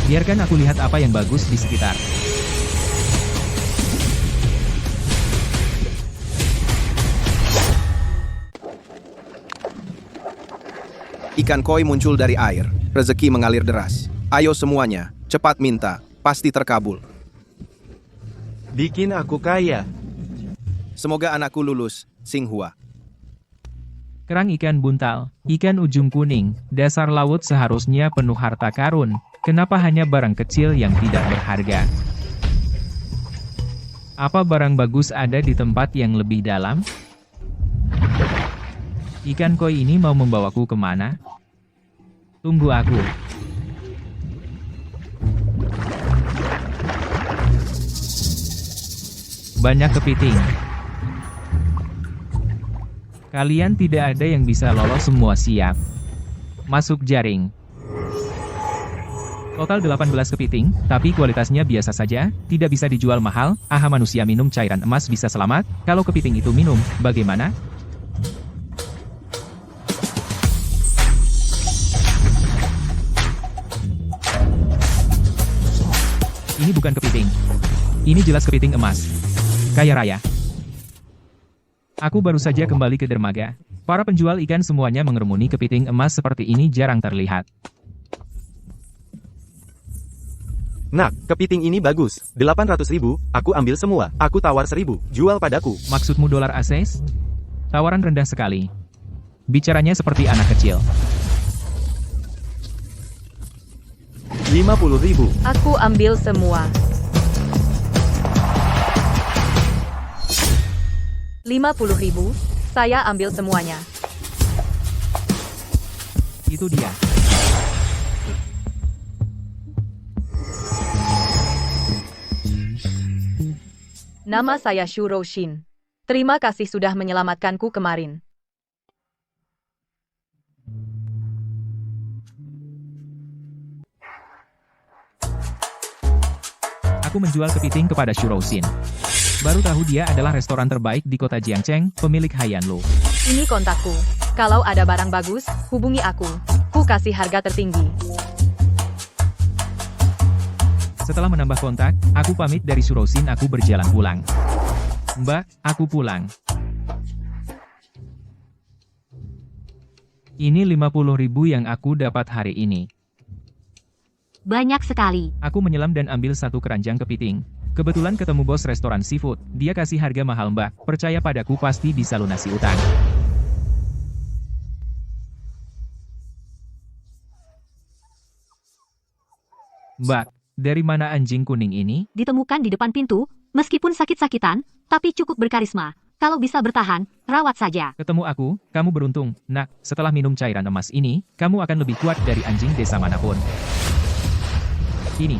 Biarkan aku lihat apa yang bagus di sekitar. Ikan koi muncul dari air. Rezeki mengalir deras. Ayo semuanya, cepat minta. Pasti terkabul. Bikin aku kaya. Semoga anakku lulus, Xinghua. Kerang ikan buntal, ikan ujung kuning, dasar laut seharusnya penuh harta karun. Kenapa hanya barang kecil yang tidak berharga? Apa barang bagus ada di tempat yang lebih dalam? Ikan koi ini mau membawaku kemana? Tunggu aku. Banyak kepiting. Kalian tidak ada yang bisa lolos, semua siap. Masuk jaring. Total 18 kepiting, tapi kualitasnya biasa saja, tidak bisa dijual mahal. Aha, manusia minum cairan emas bisa selamat. Kalau kepiting itu minum, bagaimana? Ini bukan kepiting. Ini jelas kepiting emas. Kaya raya. Aku baru saja kembali ke dermaga. Para penjual ikan semuanya mengerumuni kepiting emas seperti ini jarang terlihat. Nak, kepiting ini bagus. 800.000, aku ambil semua. Aku tawar 1.000, jual padaku. Maksudmu dolar AS? Tawaran rendah sekali. Bicaranya seperti anak kecil. 50.000. Aku ambil semua. 50.000, saya ambil semuanya. Itu dia. Nama saya Shuro Shin. Terima kasih sudah menyelamatkanku kemarin. Aku menjual kepiting kepada Shuro Shin. Baru tahu dia adalah restoran terbaik di kota Jiangcheng, pemilik Haiyan Lu. Ini kontakku. Kalau ada barang bagus, hubungi aku. Ku kasih harga tertinggi. Setelah menambah kontak, aku pamit dari Shuro Shin. Aku berjalan pulang. Mbak, aku pulang. Ini 50.000 yang aku dapat hari ini. Banyak sekali. Aku menyelam dan ambil satu keranjang kepiting. Kebetulan ketemu bos restoran seafood. Dia kasih harga mahal, Mbak. Percaya padaku, pasti bisa lunasi utang. Mbak, dari mana anjing kuning ini? Ditemukan di depan pintu, meskipun sakit-sakitan, tapi cukup berkarisma. Kalau bisa bertahan, rawat saja. Ketemu aku, kamu beruntung. Nak, setelah minum cairan emas ini, kamu akan lebih kuat dari anjing desa manapun. Ini.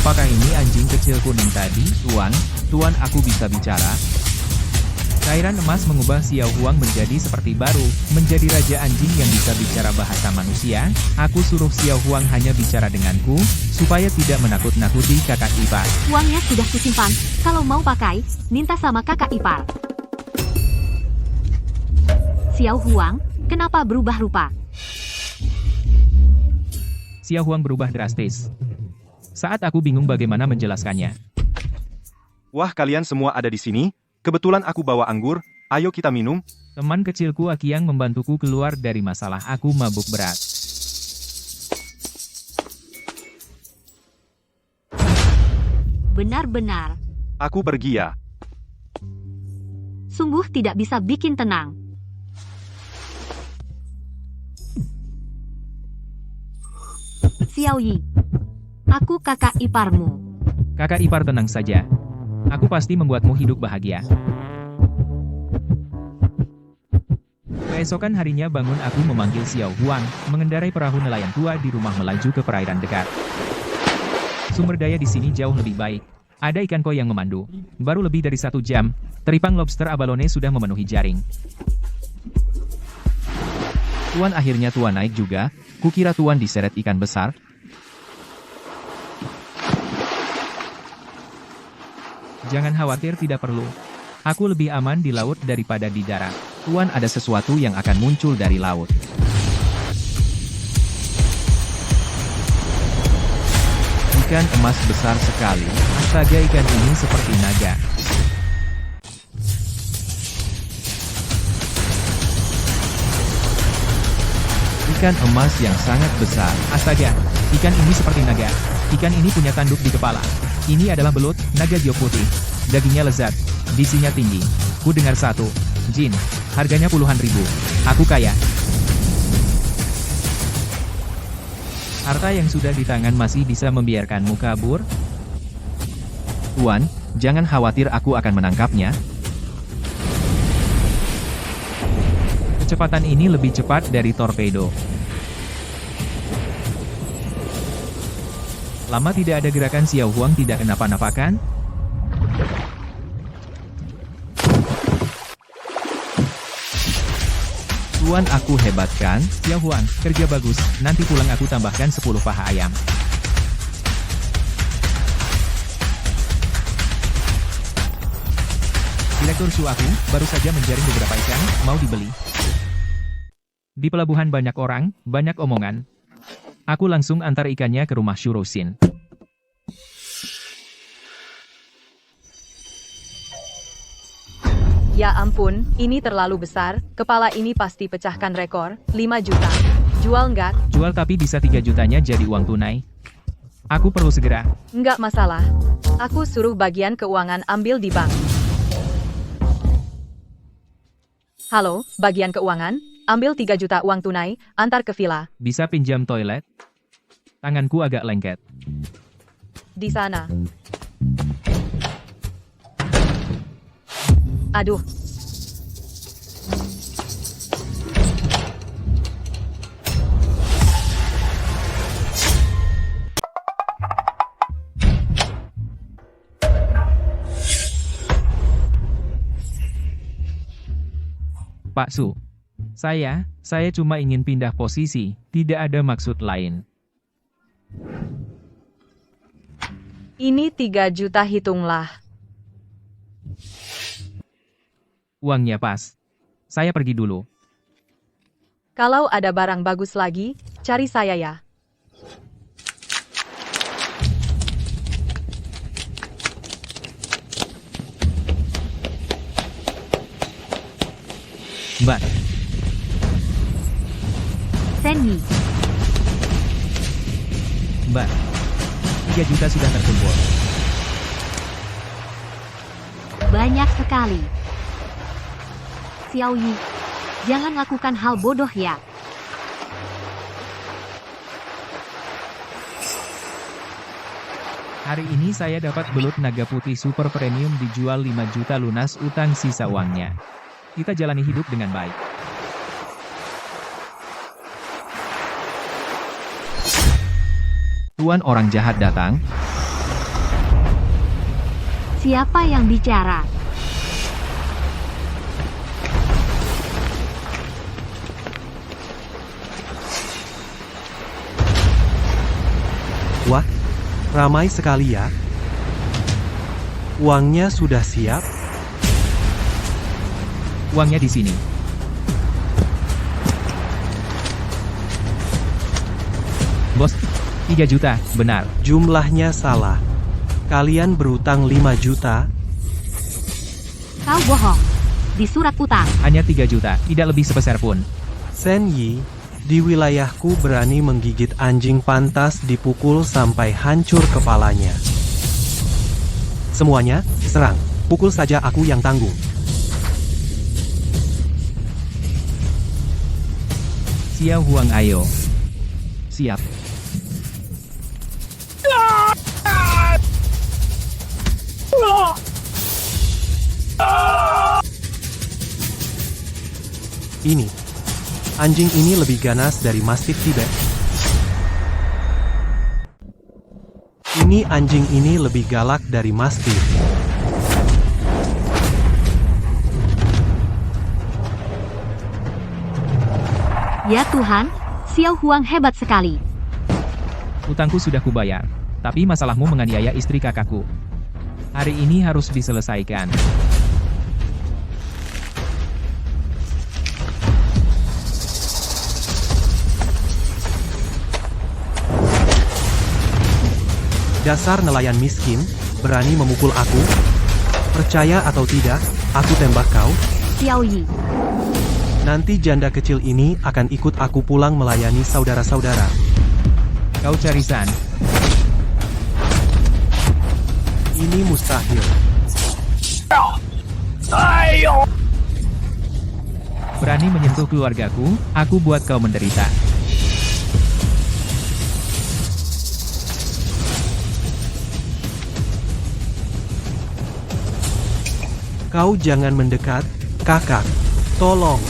Apakah ini anjing kecil kuning tadi? Tuan, aku bisa bicara? Cairan emas mengubah Xiao Huang menjadi seperti baru, menjadi raja anjing yang bisa bicara bahasa manusia. Aku suruh Xiao Huang hanya bicara denganku, supaya tidak menakut-nakuti kakak ipar. Uangnya sudah kusimpan, kalau mau pakai, minta sama kakak ipar. Xiao Huang, kenapa berubah rupa? Xiao Huang berubah drastis. Saat aku bingung bagaimana menjelaskannya. Wah, kalian semua ada di sini? Kebetulan aku bawa anggur, ayo kita minum. Teman kecilku Akiang membantuku keluar dari masalah aku mabuk berat. Benar-benar. Aku pergi ya. Sungguh tidak bisa bikin tenang. Xiao Yi. Aku kakak iparmu. Kakak ipar, tenang saja. Aku pasti membuatmu hidup bahagia. Keesokan harinya bangun aku memanggil Xiao Huang, mengendarai perahu nelayan tua di rumah melaju ke perairan dekat. Sumber daya di sini jauh lebih baik. Ada ikan koi yang memandu. Baru lebih dari 1 jam, teripang lobster abalone sudah memenuhi jaring. Tuan, akhirnya Tuan naik juga. Kukira Tuan diseret ikan besar. Jangan khawatir, tidak perlu. Aku lebih aman di laut daripada di darat. Tuan, ada sesuatu yang akan muncul dari laut. Ikan emas besar sekali. Astaga, ikan ini seperti naga. Ikan emas yang sangat besar. Astaga, ikan ini seperti naga. Ikan ini punya tanduk di kepala. Ini adalah belut, naga giok putih. Dagingnya lezat. Gizinya tinggi. Ku dengar satu. Jin. Harganya puluhan ribu. Aku kaya. Harta yang sudah di tangan masih bisa membiarkanmu kabur? Tuan, jangan khawatir, aku akan menangkapnya. Kecepatan ini lebih cepat dari torpedo. Lama tidak ada gerakan, Xiao Huang tidak kenapa-napa kan? Tuan, aku hebat kan? Xiao Huang, kerja bagus. Nanti pulang aku tambahkan 10 paha ayam. Direktur Su, aku baru saja menjaring beberapa ikan, mau dibeli. Di pelabuhan banyak orang, banyak omongan. Aku langsung antar ikannya ke rumah Shuro Shin. Ya ampun, ini terlalu besar. Kepala ini pasti pecahkan rekor. 5 juta. Jual nggak? Jual, tapi bisa 3 jutanya jadi uang tunai. Aku perlu segera. Nggak masalah. Aku suruh bagian keuangan ambil di bank. Halo, bagian keuangan. Ambil 3 juta uang tunai, antar ke villa. Bisa pinjam toilet? Tanganku agak lengket. Di sana. Aduh. Pak Su. Saya cuma ingin pindah posisi, tidak ada maksud lain. Ini 3 juta, hitunglah. Uangnya pas. Saya pergi dulu. Kalau ada barang bagus lagi, cari saya ya. Mbak, Senyi, Mbak. 3 juta sudah terkumpul. banyak sekali. Xiao Yi, jangan lakukan hal bodoh ya. Hari ini saya dapat belut naga putih super premium dijual 5 juta lunas utang sisa uangnya. Kita jalani hidup dengan baik. Tuan, orang jahat datang. Siapa yang bicara? Wah, ramai sekali ya. Uangnya sudah siap? Uangnya di sini. Bos, 3 juta, benar. Jumlahnya salah. Kalian berutang 5 juta? Kau bohong. Di surat utang. Hanya 3 juta, tidak lebih sepeser pun. Sen Yi, di wilayahku berani menggigit anjing pantas dipukul sampai hancur kepalanya. Semuanya, serang. Pukul saja, aku yang tanggung. Xiao Huang, ayo. Siap. Ini. Anjing ini lebih ganas dari Mastiff Tibet. Ini anjing ini lebih galak dari Mastiff. Ya Tuhan, Xiao Huang hebat sekali. Utangku sudah kubayar. Tapi masalahmu menganiaya istri kakakku. Hari ini harus diselesaikan. Dasar nelayan miskin, berani memukul aku? Percaya atau tidak, aku tembak kau. Xiao Yi, Nanti janda kecil ini akan ikut aku pulang melayani saudara-saudara. Kau cari San. Ini mustahil. Berani menyentuh keluargaku, aku buat kau menderita. Kau jangan mendekat, kakak. Tolong.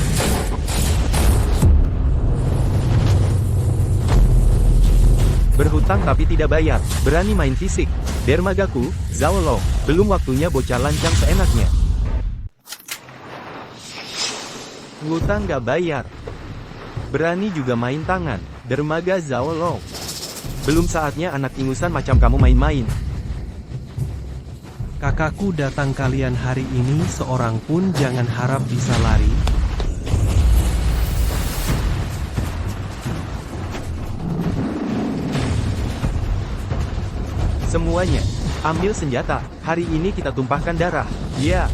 Berhutang tapi tidak bayar, berani main fisik. Dermagaku, Zhao Long, belum waktunya bocah lancang seenaknya. Ngutang gak bayar. Berani juga main tangan, dermaga Zhao Long. Belum saatnya anak ingusan macam kamu main-main. Kakakku datang kalian hari ini, seorang pun jangan harap bisa lari. Semuanya, ambil senjata, hari ini kita tumpahkan darah, ya.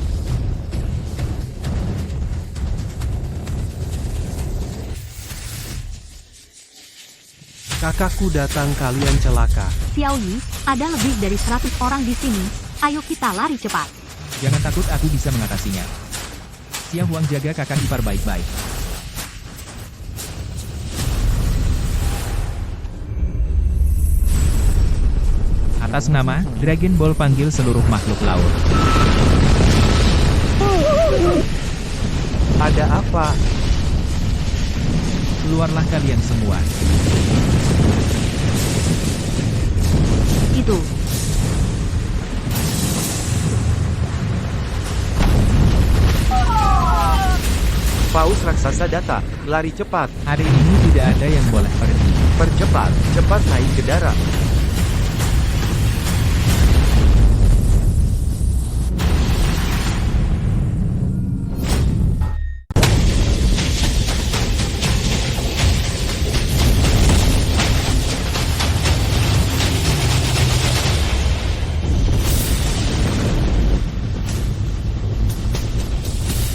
Kakakku datang kalian celaka. Xiao Yi, ada lebih dari 100 orang di sini. Ayo kita lari cepat. Jangan takut, aku bisa mengatasinya. Xia Huang, jaga kakak ipar baik-baik. Atas nama Dragon Ball, panggil seluruh makhluk laut. Ada apa? Keluarlah kalian semua. Itu. Paus raksasa datang, lari cepat, Hari ini tidak ada yang boleh pergi. percepat, cepat naik ke darat.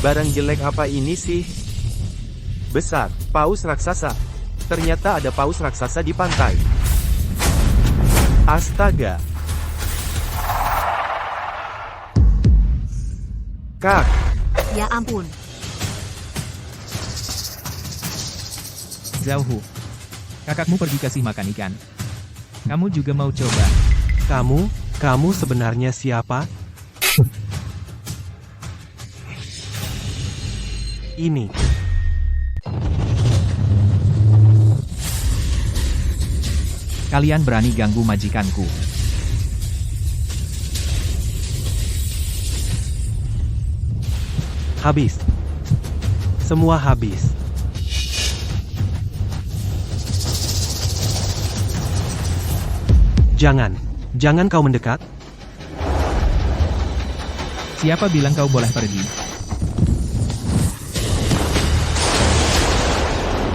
Barang jelek apa ini sih? Besar, paus raksasa. Ternyata ada paus raksasa di pantai. Astaga. Kak, Ya ampun. Zhao Hu, kakakmu pergi kasih makan ikan. Kamu juga mau coba? Kamu sebenarnya siapa? Ini. Kalian berani ganggu majikanku. Habis. Semua habis. Jangan kau mendekat. Siapa bilang kau boleh pergi?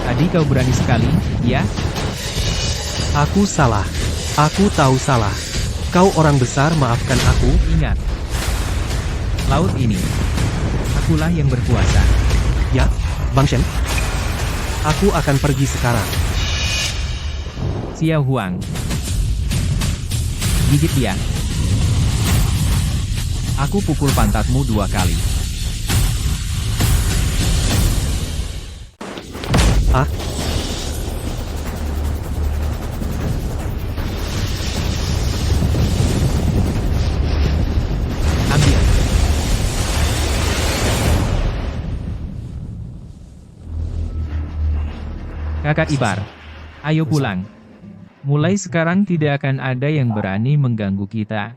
Tadi kau berani sekali, ya? Aku salah. Aku tahu salah. Kau orang besar, maafkan aku. Ingat, laut ini, akulah yang berkuasa. Ya, Bang Shen. Aku akan pergi sekarang. Xia Huang, gigit dia. Aku pukul pantatmu 2 kali. Ah, Ambil. Kakak ipar, ayo pulang. Mulai sekarang tidak akan ada yang berani mengganggu kita.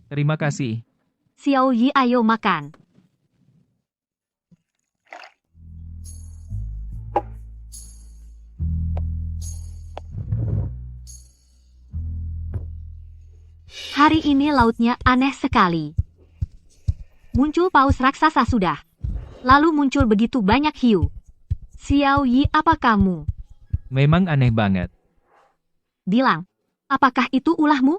Terima kasih. Xiao Yi, ayo makan. Hari ini lautnya aneh sekali. Muncul paus raksasa sudah. Lalu muncul begitu banyak hiu. Xiao Yi, apa kamu? Memang aneh banget. Bilang, apakah itu ulahmu?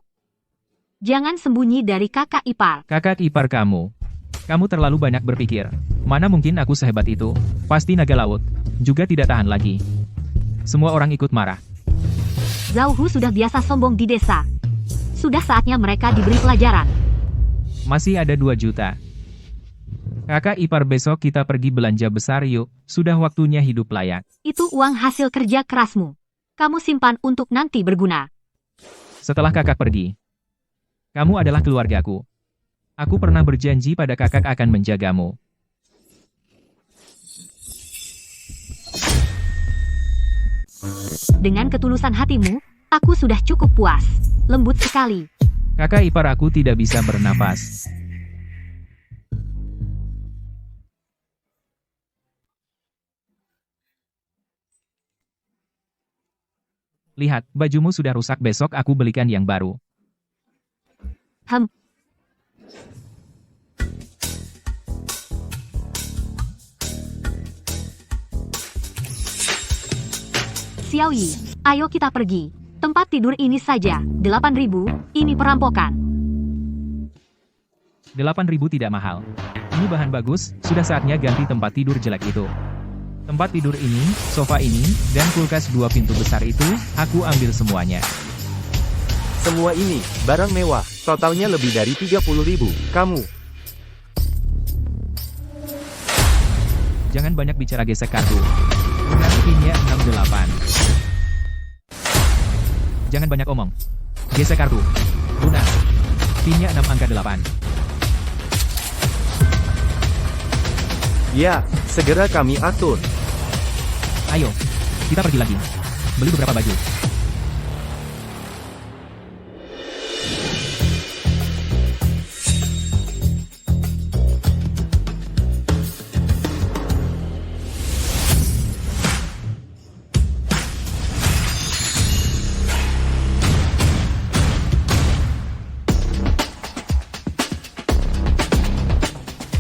Jangan sembunyi dari kakak ipar. Kakak ipar kamu. Kamu terlalu banyak berpikir. Mana mungkin aku sehebat itu? Pasti naga laut. Juga tidak tahan lagi. Semua orang ikut marah. Zhao Hu sudah biasa sombong di desa. Sudah saatnya mereka diberi pelajaran. Masih ada 2 juta. Kakak ipar, besok kita pergi belanja besar yuk. Sudah waktunya hidup layak. Itu uang hasil kerja kerasmu. Kamu simpan untuk nanti berguna. Setelah kakak pergi. Kamu adalah keluargaku. Aku pernah berjanji pada kakak akan menjagamu. Dengan ketulusan hatimu, aku sudah cukup puas. Lembut sekali. Kakak ipar aku tidak bisa bernapas. Lihat, bajumu sudah rusak, besok aku belikan yang baru. Xiao Yi, ayo kita pergi. Tempat tidur ini saja, 8.000, ini perampokan. 8.000 tidak mahal. Ini bahan bagus, sudah saatnya ganti tempat tidur jelek itu. Tempat tidur ini, sofa ini, dan kulkas 2 pintu besar itu, aku ambil semuanya. Semua ini, barang mewah, totalnya lebih dari 30.000. Kamu. Jangan banyak bicara, gesek kartu. Lunas pinnya 68. Jangan banyak omong. Gesek kartu. Lunas. Pinnya 6 angka 8. Ya, segera kami atur. Ayo, kita pergi lagi. Beli beberapa baju.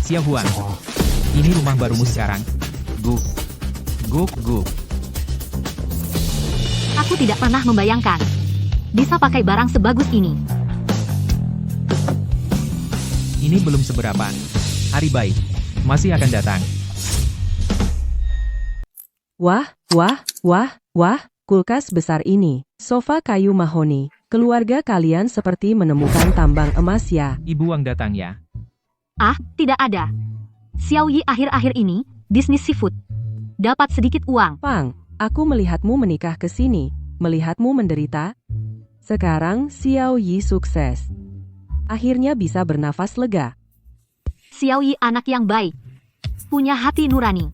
Xiao Huang, ini rumah barumu sekarang. Guk. Guk guk. Aku tidak pernah membayangkan bisa pakai barang sebagus ini. Ini belum seberapa. Hari baik. Masih akan datang. Wah, wah, wah, wah, kulkas besar ini. Sofa kayu mahoni. Keluarga kalian seperti menemukan tambang emas ya. Ibu Wang datang ya. Ah, tidak ada. Xiao Yi akhir-akhir ini, bisnis seafood. Dapat sedikit uang. Pang, aku melihatmu menikah ke sini. Melihatmu menderita. Sekarang Xiao Yi sukses. Akhirnya bisa bernafas lega. Xiao Yi anak yang baik. Punya hati nurani.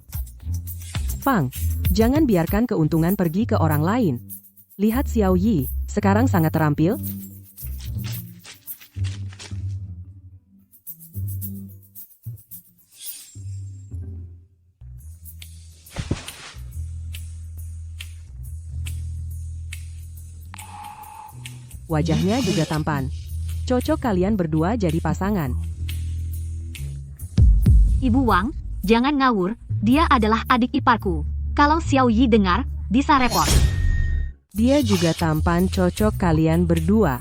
Pang, jangan biarkan keuntungan pergi ke orang lain. Lihat Xiao Yi, sekarang sangat terampil. Wajahnya juga tampan. Cocok kalian berdua jadi pasangan. Ibu Wang, jangan ngawur, dia adalah adik iparku. Kalau Xiao Yi dengar, bisa repot. Dia juga tampan, cocok kalian berdua.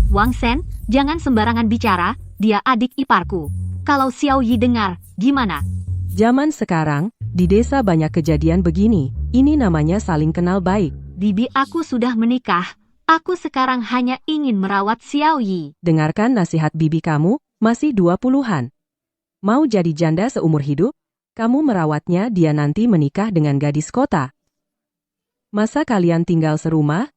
Wang Shen, jangan sembarangan bicara, dia adik iparku. Kalau Xiao Yi dengar, gimana? Zaman sekarang, di desa banyak kejadian begini. Ini namanya saling kenal baik. Bibi aku sudah menikah, aku sekarang hanya ingin merawat Xiao Yi. Dengarkan nasihat bibi kamu, masih 20-an. Mau jadi janda seumur hidup? Kamu merawatnya, dia nanti menikah dengan gadis kota. Masa kalian tinggal serumah?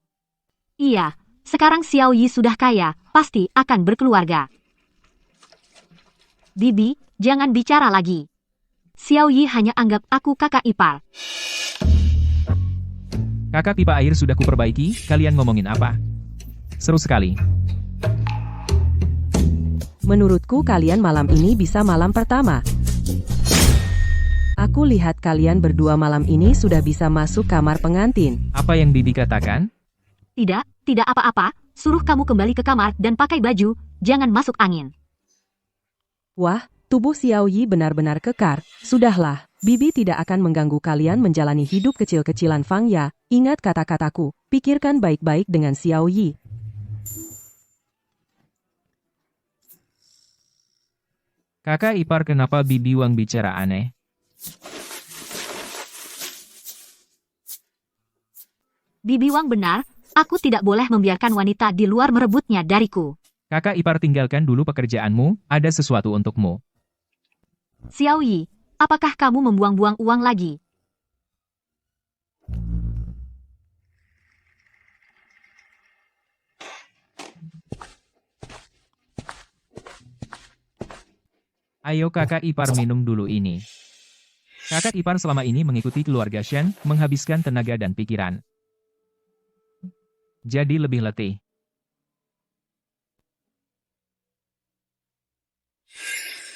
Iya, sekarang Xiao Yi sudah kaya, pasti akan berkeluarga. Bibi, jangan bicara lagi. Xiao Yi hanya anggap aku kakak ipar. Kakak pipa air sudah kuperbaiki, kalian ngomongin apa? Seru sekali. Menurutku kalian malam ini bisa malam pertama. Aku lihat kalian berdua malam ini sudah bisa masuk kamar pengantin. Apa yang Bibi katakan? Tidak apa-apa, suruh kamu kembali ke kamar dan pakai baju, jangan masuk angin. Wah, tubuh Xiao Yi benar-benar kekar. Sudahlah, Bibi tidak akan mengganggu kalian menjalani hidup kecil-kecilan Fang Ya. Ingat kata-kataku, pikirkan baik-baik dengan Xiao Yi. Kakak ipar, kenapa Bibi Wang bicara aneh? Bibi Wang benar, aku tidak boleh membiarkan wanita di luar merebutnya dariku. Kakak ipar, tinggalkan dulu pekerjaanmu, ada sesuatu untukmu. Xiao Yi, apakah kamu membuang-buang uang lagi? Ayo kakak ipar minum dulu ini. Kakak ipar selama ini mengikuti keluarga Shen, menghabiskan tenaga dan pikiran. Jadi lebih letih.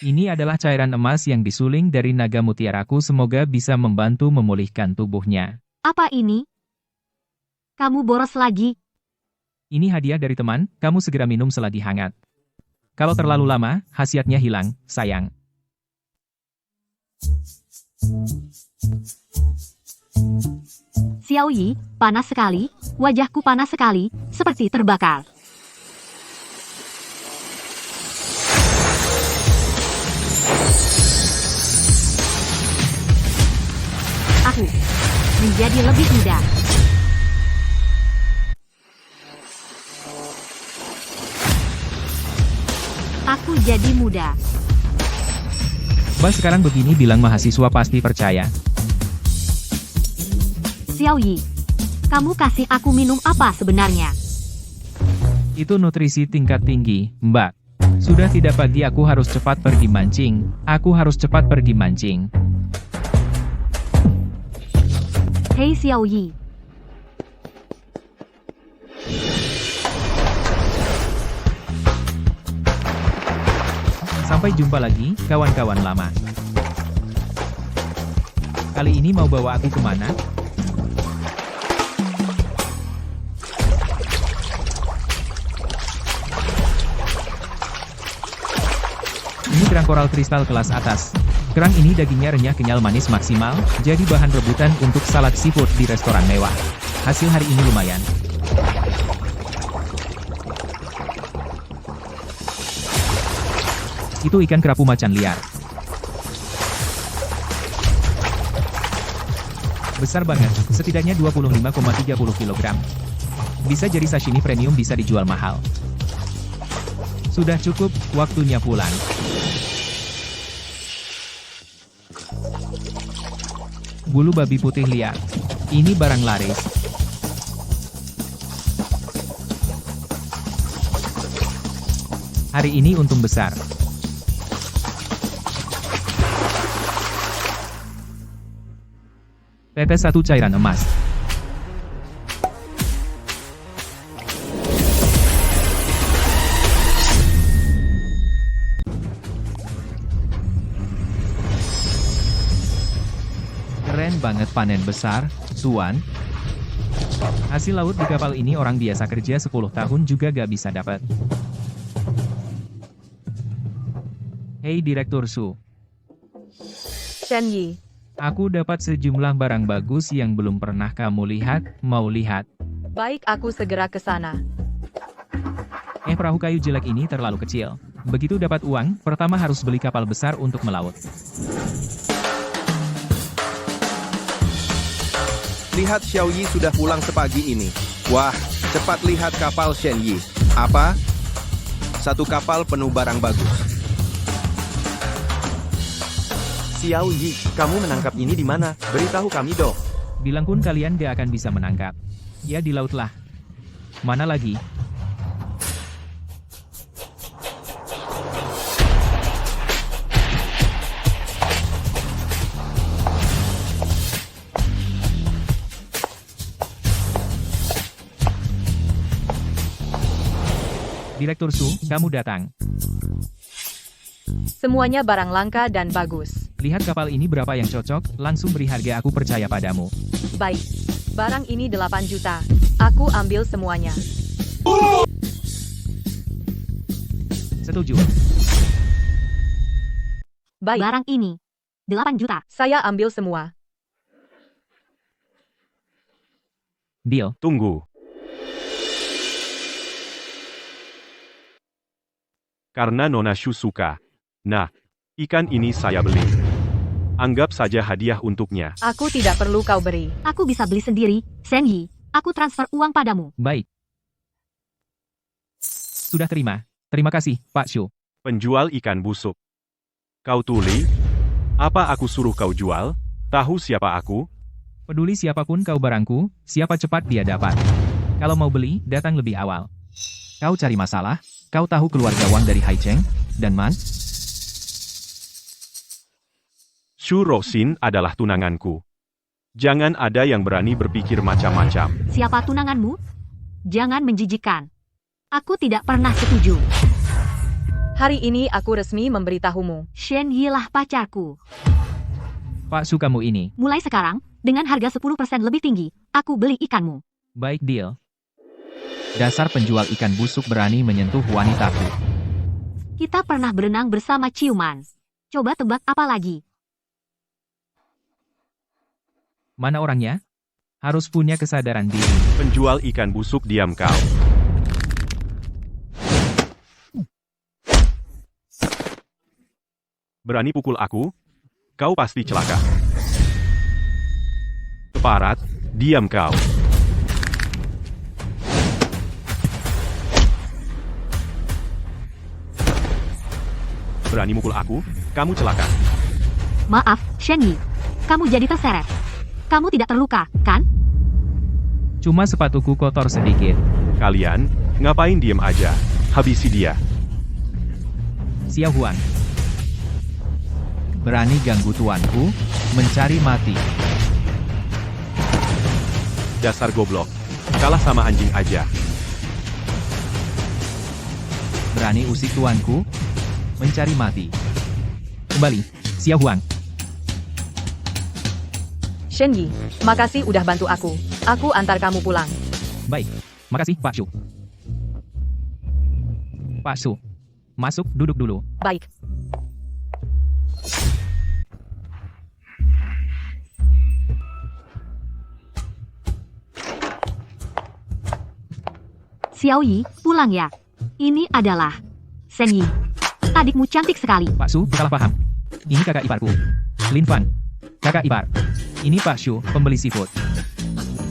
Ini adalah cairan emas yang disuling dari naga mutiaraku, semoga bisa membantu memulihkan tubuhnya. Apa ini? Kamu boros lagi? Ini hadiah dari teman, kamu segera minum selagi hangat. Kalau terlalu lama, khasiatnya hilang, sayang. Xiao Yi, panas sekali, wajahku panas sekali, seperti terbakar. Aku menjadi lebih muda. Aku jadi muda. Bah, sekarang begini bilang mahasiswa pasti percaya. Xiao Yi, kamu kasih aku minum apa sebenarnya? Itu nutrisi tingkat tinggi, Mbak. Sudah tidak pagi, aku harus cepat pergi mancing. Aku harus cepat pergi mancing. Hei Xiao Yi. Sampai jumpa lagi, kawan-kawan lama. Kali ini mau bawa aku kemana? Ini kerang koral kristal kelas atas. Kerang ini dagingnya renyah, kenyal, manis maksimal, jadi bahan rebutan untuk salad seafood di restoran mewah. Hasil hari ini lumayan. Itu ikan kerapu macan liar. Besar banget, setidaknya 25,30 kg. Bisa jadi sashimi premium, bisa dijual mahal. Sudah cukup, waktunya pulang. Bulu babi putih liar. Ini barang laris. Hari ini untung besar. Tetes 1 cairan emas. Keren banget, panen besar, Tuan. Hasil laut di kapal ini orang biasa kerja 10 tahun juga gak bisa dapat. Hei Direktur Su. Shen Yi, Aku dapat sejumlah barang bagus yang belum pernah kamu lihat, mau lihat? baik, aku segera ke sana. Perahu kayu jelek ini terlalu kecil. Begitu dapat uang, pertama harus beli kapal besar untuk melaut. Lihat, Xiao Yi sudah pulang sepagi ini. Wah, cepat lihat kapal Shen Yi. Apa? Satu kapal penuh barang bagus. Xiao Yi, kamu menangkap ini di mana? Beritahu kami dong. Bilang pun kalian gak akan bisa menangkap. Ya di laut lah. Mana lagi? Direktur Su, kamu datang. Semuanya barang langka dan bagus. Lihat kapal ini berapa yang cocok, langsung beri harga, aku percaya padamu. Baik. Barang ini 8 juta. Aku ambil semuanya. Setuju. Baik, Barang ini 8 juta. saya ambil semua. Deal. Tunggu. Karena Nona Shu suka. Nah, ikan ini saya beli. Anggap saja hadiah untuknya. Aku tidak perlu kau beri. Aku bisa beli sendiri. Shen Yi, aku transfer uang padamu. Baik. Sudah terima. Terima kasih, Pak Shu. Penjual ikan busuk. Kau tuli? Apa aku suruh kau jual? Tahu siapa aku? Peduli siapapun kau barangku, siapa cepat dia dapat. Kalau mau beli, datang lebih awal. Kau cari masalah? Kau tahu keluarga Wang dari Hai Cheng dan Man? Shu Roxin adalah tunanganku. Jangan ada yang berani berpikir macam-macam. Siapa tunanganmu? Jangan menjijikkan. Aku tidak pernah setuju. Hari ini aku resmi memberitahumu. Shen Yi lah pacarku. Pak Shu kamu ini. Mulai sekarang, dengan harga 10% lebih tinggi, aku beli ikanmu. Baik deal. Dasar penjual ikan busuk berani menyentuh wanitaku. Kita pernah berenang bersama ciuman. Coba tebak apa lagi? Mana orangnya? Harus punya kesadaran diri. Penjual ikan busuk, diam kau. Berani pukul aku? Kau pasti celaka. Keparat, diam kau. Berani mukul aku? Kamu celaka. Maaf, Shen Yi. Kamu jadi terseret. Kamu tidak terluka, kan? Cuma sepatuku kotor sedikit. Kalian, ngapain diem aja? Habisi dia. Xiao Huang. Berani ganggu tuanku, mencari mati. Dasar goblok. Kalah sama anjing aja. Berani usik tuanku, mencari mati. Kembali, Xiao Huang. Shen Yi, makasih udah bantu aku. Aku antar kamu pulang. Baik, makasih Pak Shu. Pak Shu, masuk duduk dulu. Baik. Xiao Yi, pulang ya. Ini adalah Shen Yi. Adikmu cantik sekali. Pak Shu, salah paham. Ini kakak iparku. Lin Fang. Kakak ipar. Ini Pak Shu, pembeli seafood.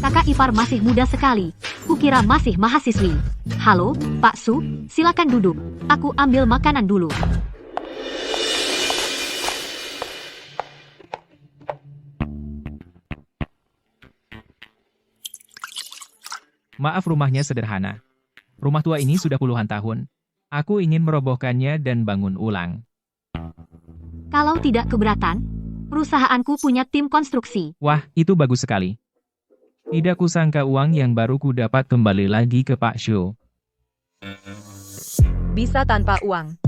Kakak ipar masih muda sekali. Kukira masih mahasiswi. Halo, Pak Su, silakan duduk. Aku ambil makanan dulu. Maaf rumahnya sederhana. Rumah tua ini sudah puluhan tahun. Aku ingin merobohkannya dan bangun ulang. Kalau tidak keberatan, perusahaanku punya tim konstruksi. Wah, itu bagus sekali. Tidak kusangka uang yang baru ku dapat kembali lagi ke Pak Shu. Bisa tanpa uang.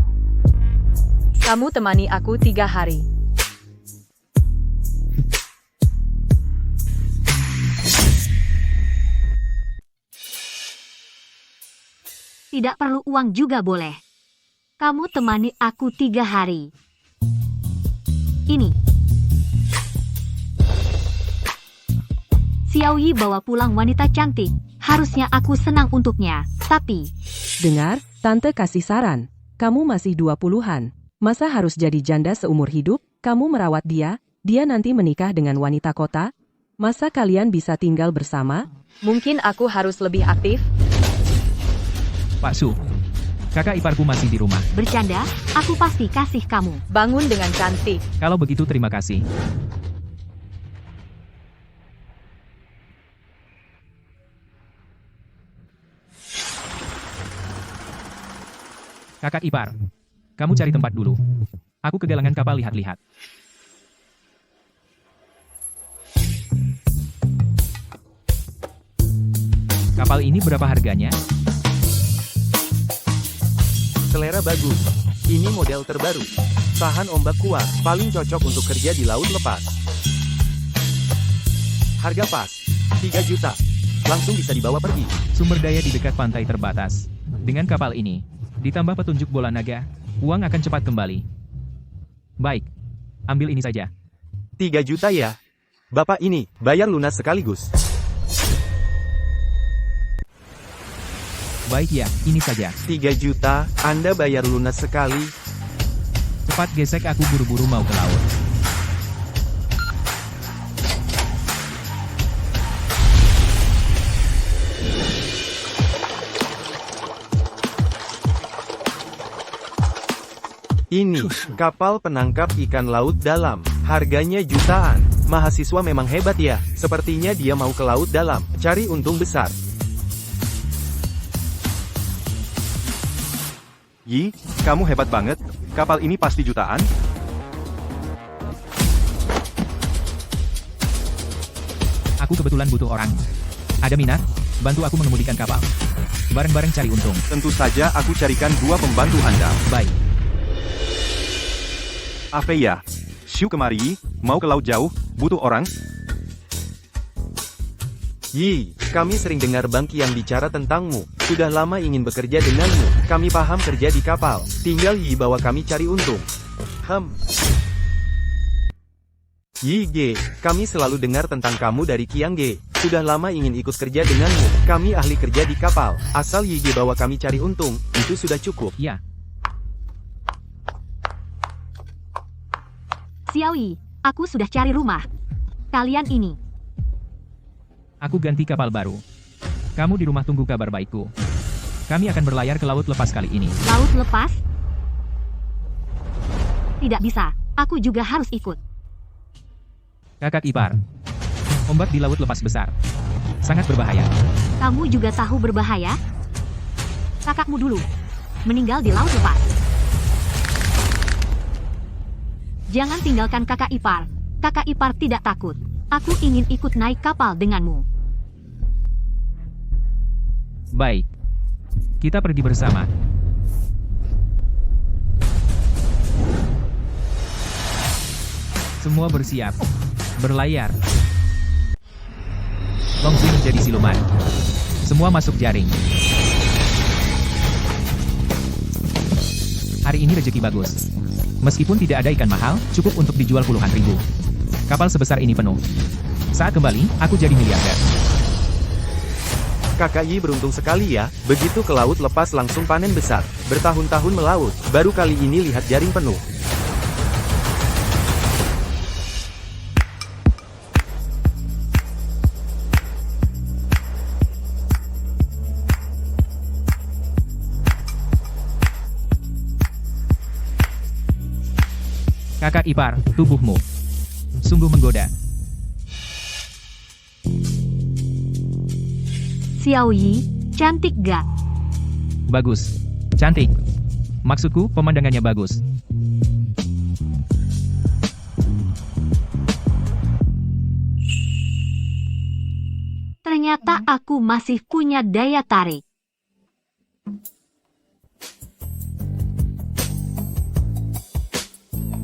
Kamu temani aku 3 hari. Tidak perlu uang juga boleh. Kamu temani aku 3 hari. Ini. Xiao Yi bawa pulang wanita cantik. Harusnya aku senang untuknya. Tapi, Dengar, Tante kasih saran. Kamu masih 20-an. Masa harus jadi janda seumur hidup? Kamu merawat dia, dia nanti menikah dengan wanita kota? Masa kalian bisa tinggal bersama? Mungkin aku harus lebih aktif. Pak Shu, kakak iparku masih di rumah. bercanda, aku pasti kasih kamu. Bangun dengan cantik. Kalau begitu terima kasih. Kakak ipar, kamu cari tempat dulu. Aku kegalangan kapal lihat-lihat. Kapal ini berapa harganya? Selera bagus. Ini model terbaru. Tahan ombak kuat. Paling cocok untuk kerja di laut lepas. Harga pas. 3 juta. langsung bisa dibawa pergi. Sumber daya di dekat pantai terbatas. Dengan kapal ini, ditambah petunjuk bola naga, uang akan cepat kembali. Baik, ambil ini saja. 3 juta ya? Bapak ini, bayar lunas sekaligus. Baik ya, ini saja. 3 juta, Anda bayar lunas sekali. Cepat gesek, aku buru-buru mau ke laut. Ini, kapal penangkap ikan laut dalam. Harganya jutaan. Mahasiswa memang hebat ya. Sepertinya dia mau ke laut dalam, cari untung besar. Yi, kamu hebat banget. Kapal ini pasti jutaan. Aku kebetulan butuh orang. Ada minat? Bantu aku mengemudikan kapal. Bareng-bareng cari untung. Tentu saja aku carikan 2 pembantu Anda. Baik. Afeya, Shu kemari, mau ke laut jauh, butuh orang. Yi, kami sering dengar Bang Qian bicara tentangmu. Sudah lama ingin bekerja denganmu. Kami paham kerja di kapal. Tinggal Yi bawa kami cari untung. Yi Ge, kami selalu dengar tentang kamu dari Qiang Ge. Sudah lama ingin ikut kerja denganmu. Kami ahli kerja di kapal. Asal Yi Ge bawa kami cari untung, itu sudah cukup. Ya, Xiao Yi, aku sudah cari rumah. Kalian ini. aku ganti kapal baru. Kamu di rumah tunggu kabar baikku. Kami akan berlayar ke laut lepas kali ini. Laut lepas? Tidak bisa, aku juga harus ikut. Kakak ipar. Ombak di laut lepas besar. Sangat berbahaya. Kamu juga tahu berbahaya? Kakakmu dulu. Meninggal di laut lepas. Jangan tinggalkan kakak ipar. Kakak ipar tidak takut. Aku ingin ikut naik kapal denganmu. Baik. Kita pergi bersama. Semua bersiap. Berlayar. Longsui menjadi siluman. Semua masuk jaring. Hari ini rezeki bagus. Meskipun tidak ada ikan mahal, cukup untuk dijual puluhan ribu. Kapal sebesar ini penuh. Saat kembali, aku jadi miliarder. Kakak Yi beruntung sekali ya, begitu ke laut lepas langsung panen besar. Bertahun-tahun melaut, baru kali ini lihat jaring penuh. Kakak ipar, tubuhmu sungguh menggoda. Xiao Yi, cantik gak? Bagus. Cantik. Maksudku, pemandangannya bagus. Ternyata aku masih punya daya tarik.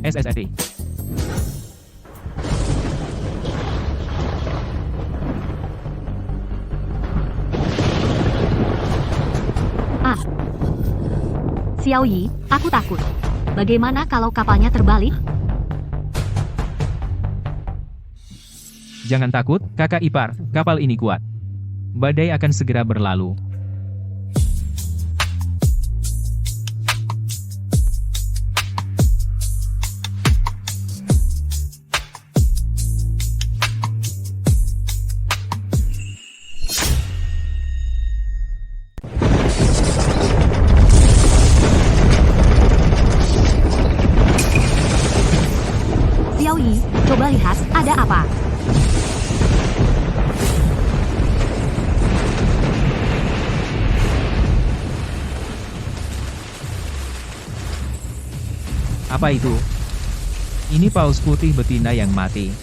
SSFD. Xiao Yi, aku takut. Bagaimana kalau kapalnya terbalik? Jangan takut, kakak ipar, kapal ini kuat. Badai akan segera berlalu. Xiao Yi, coba lihat, ada apa? Apa itu? Ini paus putih betina yang mati.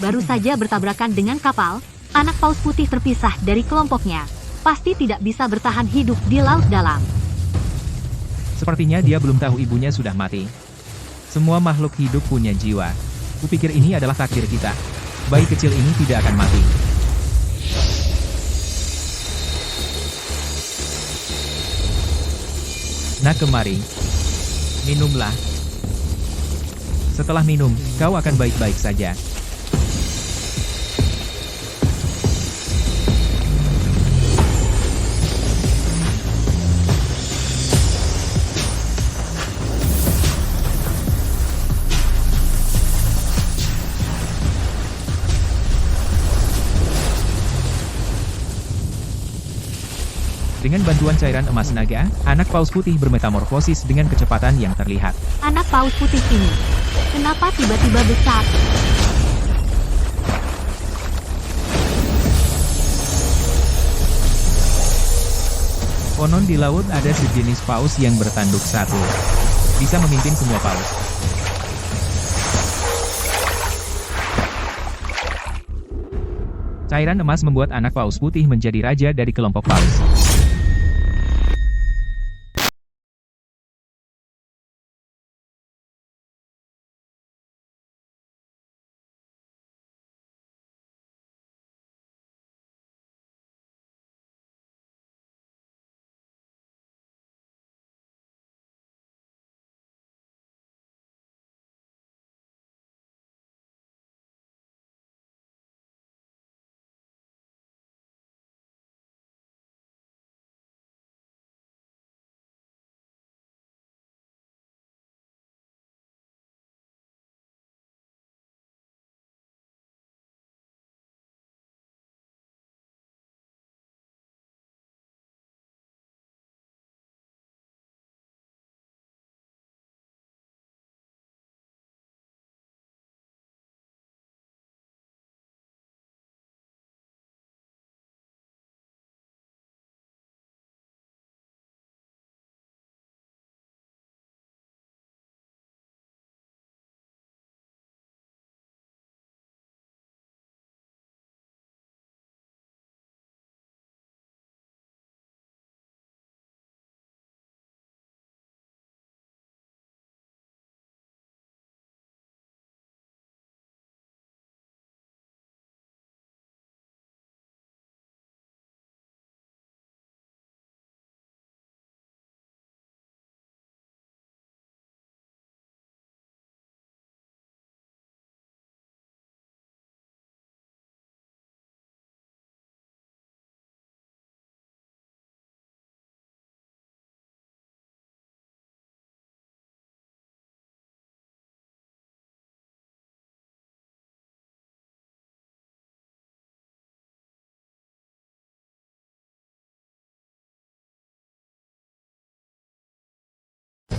Baru saja bertabrakan dengan kapal, anak paus putih terpisah dari kelompoknya. Pasti tidak bisa bertahan hidup di laut dalam. Sepertinya dia belum tahu ibunya sudah mati. Semua makhluk hidup punya jiwa. Kupikir ini adalah takdir kita. Bayi kecil ini tidak akan mati. Nah kemari. Minumlah. Setelah minum, kau akan baik-baik saja. Dengan bantuan cairan emas naga, anak paus putih bermetamorfosis dengan kecepatan yang terlihat. Anak paus putih ini, kenapa tiba-tiba besar? Konon di laut ada sejenis paus yang bertanduk satu. Bisa memimpin semua paus. Cairan emas membuat anak paus putih menjadi raja dari kelompok paus.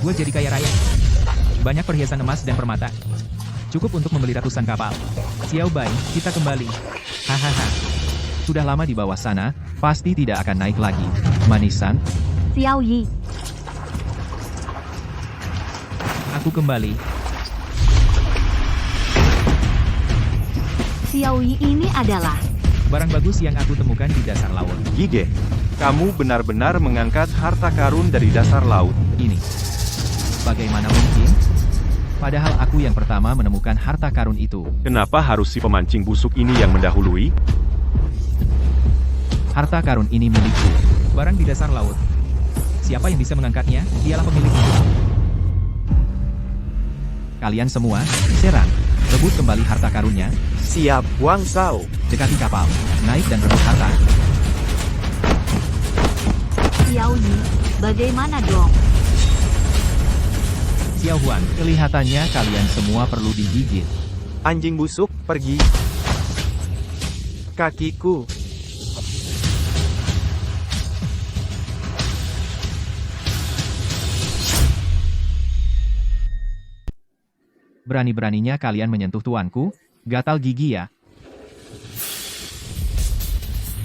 Gue jadi kaya raya. Banyak perhiasan emas dan permata. Cukup untuk membeli ratusan kapal. Xiao Bai, kita kembali. Hahaha. Sudah lama di bawah sana, pasti tidak akan naik lagi. Manisan, Xiao Yi, aku kembali. Xiao Yi ini adalah Barang bagus yang aku temukan di dasar laut. Yige, kamu benar-benar mengangkat harta karun dari dasar laut. Ini. Bagaimana mungkin? Padahal aku yang pertama menemukan harta karun itu. Kenapa harus si pemancing busuk ini yang mendahului? Harta karun ini milikku. Barang di dasar laut. Siapa yang bisa mengangkatnya, dialah pemiliknya. Kalian semua, serang. Rebut kembali harta karunnya. Siap, Wang Sao. Dekati kapal. Naik dan rebut harta. Xiao Yi, bagaimana dong? Xiao Huan, kelihatannya kalian semua perlu digigit. Anjing busuk, pergi. Kakiku. Berani-beraninya kalian menyentuh tuanku? Gatal gigi ya?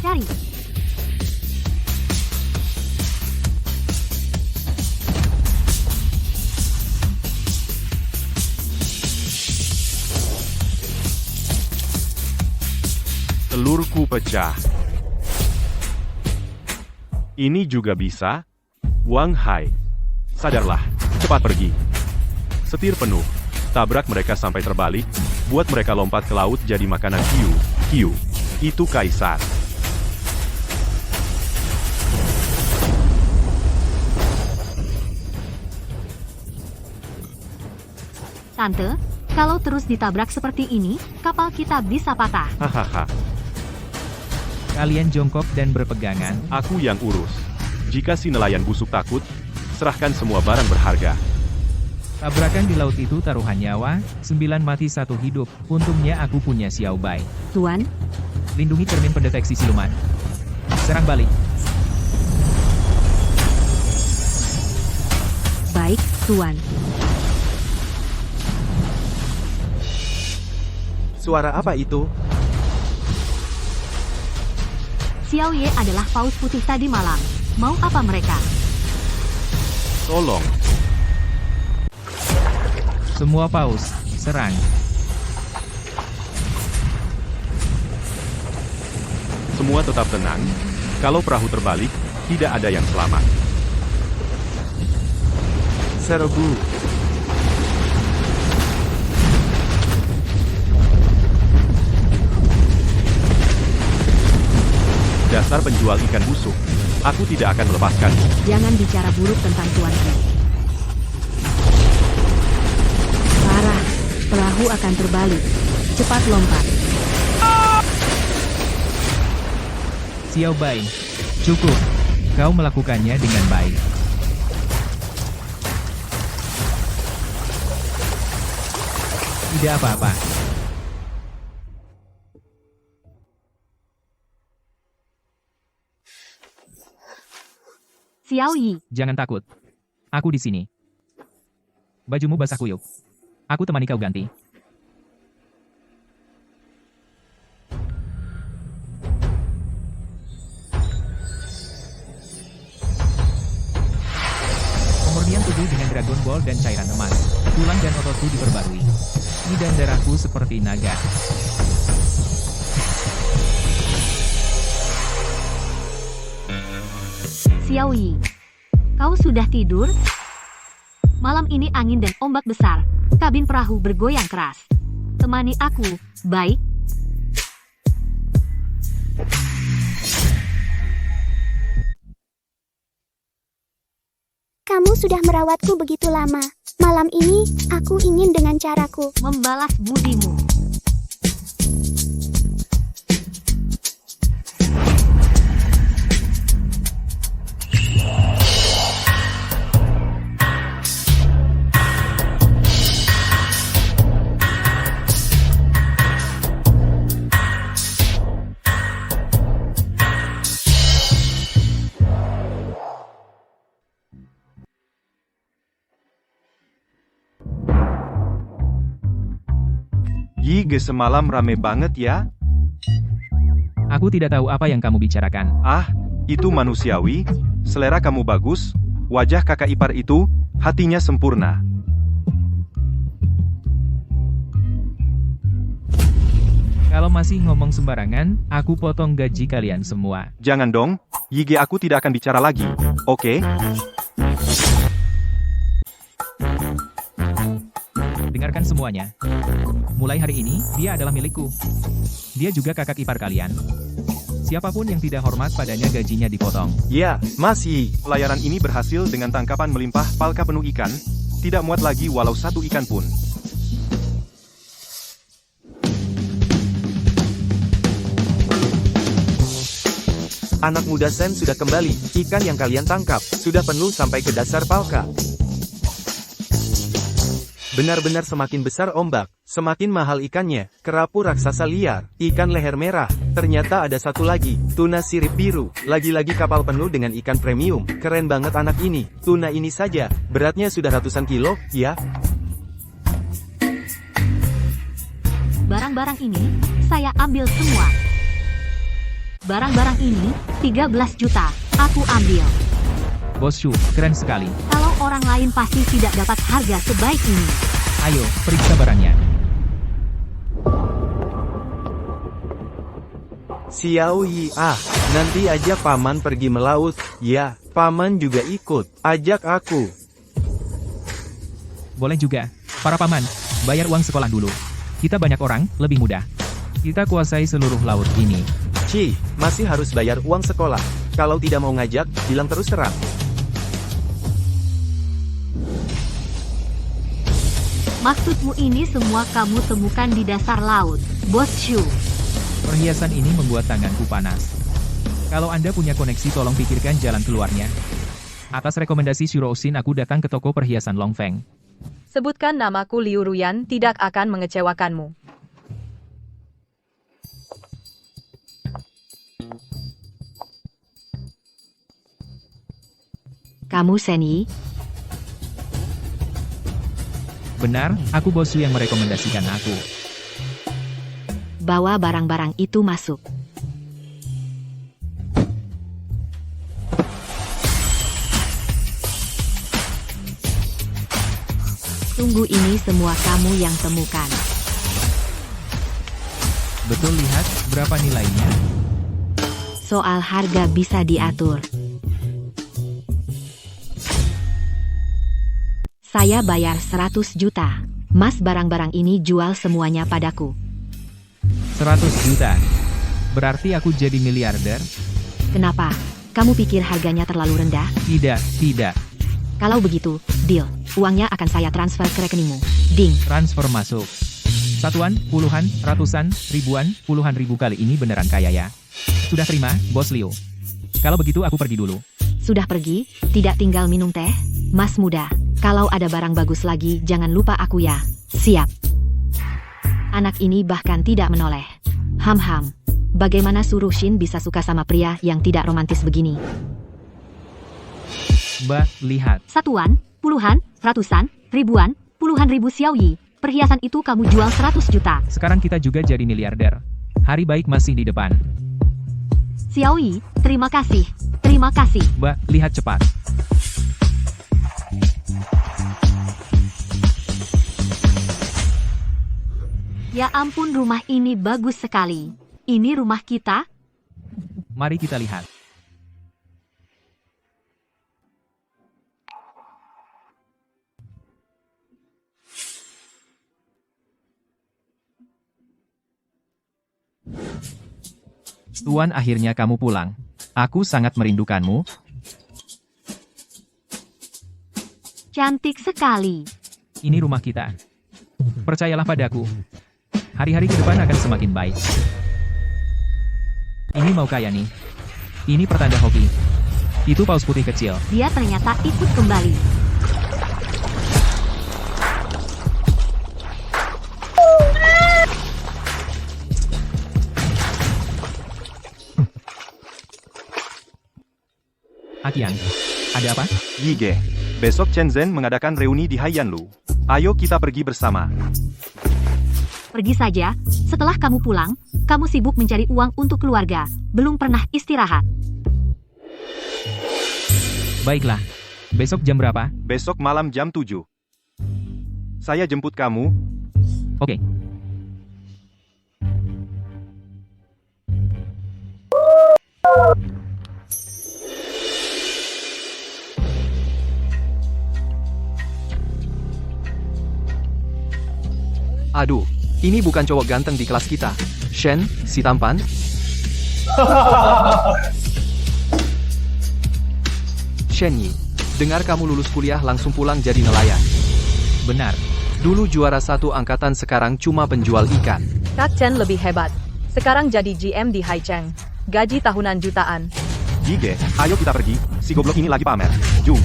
Cari. Telurku pecah. Ini juga bisa? Wang Hai. Sadarlah, cepat pergi. Setir penuh. Tabrak mereka sampai terbalik, buat mereka lompat ke laut jadi makanan hiu. Hiu. Itu kaisar. Tante, kalau terus ditabrak seperti ini, kapal kita bisa patah. Hahaha, Kalian jongkok dan berpegangan. aku yang urus. Jika si nelayan busuk takut, serahkan semua barang berharga. Tabrakan di laut itu taruhan nyawa, 9 mati 1 hidup. Untungnya aku punya Xiao Bai. Tuan, Lindungi cermin pendeteksi siluman. Serang balik. baik, Tuan. Suara apa itu? Xiao Ye adalah paus putih tadi malam. Mau apa mereka? Tolong, Semua paus, serang. semua tetap tenang. Kalau perahu terbalik, tidak ada yang selamat. Serbu. Dasar penjual ikan busuk. Aku tidak akan melepaskan. Jangan bicara buruk tentang Tuan Ye. Parah, perahu akan terbalik. Cepat lompat. Xiao Bai. Cukup. Kau melakukannya dengan baik. Tidak apa-apa. Xiao Yi, Jangan takut. Aku di sini. Bajumu basah kuyup. Aku temani kau ganti. Pemurnian tubuh dengan Dragon Ball dan cairan emas. Tulang dan ototku diperbarui. Ini dan darahku seperti naga. Xiao Yi. Kau sudah tidur? Malam ini angin dan ombak besar. Kabin perahu bergoyang keras. Temani aku, baik? Kamu sudah merawatku begitu lama. Malam ini, aku ingin dengan caraku. Membalas budimu. Yi, semalam rame banget ya. Aku tidak tahu apa yang kamu bicarakan. Ah, itu manusiawi. Selera kamu bagus. Wajah kakak ipar itu, hatinya sempurna. Kalau masih ngomong sembarangan, aku potong gaji kalian semua. Jangan dong, Yi, aku tidak akan bicara lagi. Oke? Dengarkan semuanya. Mulai hari ini, dia adalah milikku. Dia juga kakak ipar kalian. Siapapun yang tidak hormat padanya gajinya dipotong. Ya, Mas Yi. Pelayaran ini berhasil dengan tangkapan melimpah palka penuh ikan. Tidak muat lagi walau satu ikan pun. Anak muda Sen sudah kembali. Ikan yang kalian tangkap sudah penuh sampai ke dasar palka. Benar-benar semakin besar ombak, semakin mahal ikannya. Kerapu raksasa liar, ikan leher merah. Ternyata ada satu lagi, tuna sirip biru. Lagi-lagi kapal penuh dengan ikan premium. Keren banget anak ini. Tuna ini saja, beratnya sudah ratusan kilo, ya. Barang-barang ini, saya ambil semua. Barang-barang ini, 13 juta. Aku ambil. Bos Shu, keren sekali. Kalau orang lain pasti tidak dapat harga sebaik ini. Ayo, periksa barangnya. Xiao Yi, nanti aja paman pergi melaut. Ya, paman juga ikut. Ajak aku. Boleh juga. Para paman, bayar uang sekolah dulu. Kita banyak orang, lebih mudah. Kita kuasai seluruh laut ini. Masih harus bayar uang sekolah. Kalau tidak mau ngajak, bilang terus terang. Maksudmu ini semua kamu temukan di dasar laut, Bos Shu. Perhiasan ini membuat tanganku panas. Kalau Anda punya koneksi tolong pikirkan jalan keluarnya. Atas rekomendasi Shuro Shin aku datang ke toko perhiasan Longfeng. Sebutkan namaku Liu Ruyan tidak akan mengecewakanmu. Kamu Shen-Yi? Benar, aku Bos Shu yang merekomendasikan aku. Bawa barang-barang itu masuk. Tunggu, ini semua kamu yang temukan. Betul, lihat, berapa nilainya? Soal harga bisa diatur. Saya bayar 100 juta. Mas, barang-barang ini jual semuanya padaku. 100 juta. Berarti aku jadi miliarder? Kenapa? Kamu pikir harganya terlalu rendah? Tidak. Kalau begitu, deal. Uangnya akan saya transfer ke rekeningmu. Ding. Transfer masuk. Satuan, puluhan, ratusan, ribuan, puluhan ribu kali ini beneran kaya ya. Sudah terima, Bos Liu. Kalau begitu aku pergi dulu. Sudah pergi? Tidak tinggal minum teh? Mas muda, kalau ada barang bagus lagi jangan lupa aku ya. Siap. Anak ini bahkan tidak menoleh. Ham-ham. Bagaimana Shuro Shin bisa suka sama pria yang tidak romantis begini? Mbak, lihat. Satuan, puluhan, ratusan, ribuan, puluhan ribu Xiaoyi. Perhiasan itu kamu jual 100 juta. Sekarang kita juga jadi miliarder. Hari baik masih di depan. Xiaoyi, terima kasih. Terima kasih. Mbak, lihat cepat. Ya ampun, rumah ini bagus sekali. Ini rumah kita? Mari kita lihat. Tuan, akhirnya kamu pulang. Aku sangat merindukanmu. Cantik sekali. Ini rumah kita. Percayalah padaku. Hari-hari ke depan akan semakin baik. Ini mau kaya nih. Ini pertanda hoki. Itu paus putih kecil. Dia ternyata ikut kembali. Akian, ada apa? Yige, besok Shenzhen mengadakan reuni di Haiyanlu. Ayo kita pergi bersama. Pergi saja, setelah kamu pulang, kamu sibuk mencari uang untuk keluarga, belum pernah istirahat. Baiklah. Besok jam berapa? Besok malam jam 7. Saya jemput kamu. Oke. Aduh, ini bukan cowok ganteng di kelas kita. Shen, si tampan. Shen-Yi, dengar kamu lulus kuliah langsung pulang jadi nelayan. Benar. Dulu juara 1 angkatan, sekarang cuma penjual ikan. Kak Chen lebih hebat. Sekarang jadi GM di Haicheng. Gaji tahunan jutaan. Yige, ayo kita pergi. Si goblok ini lagi pamer. Jum.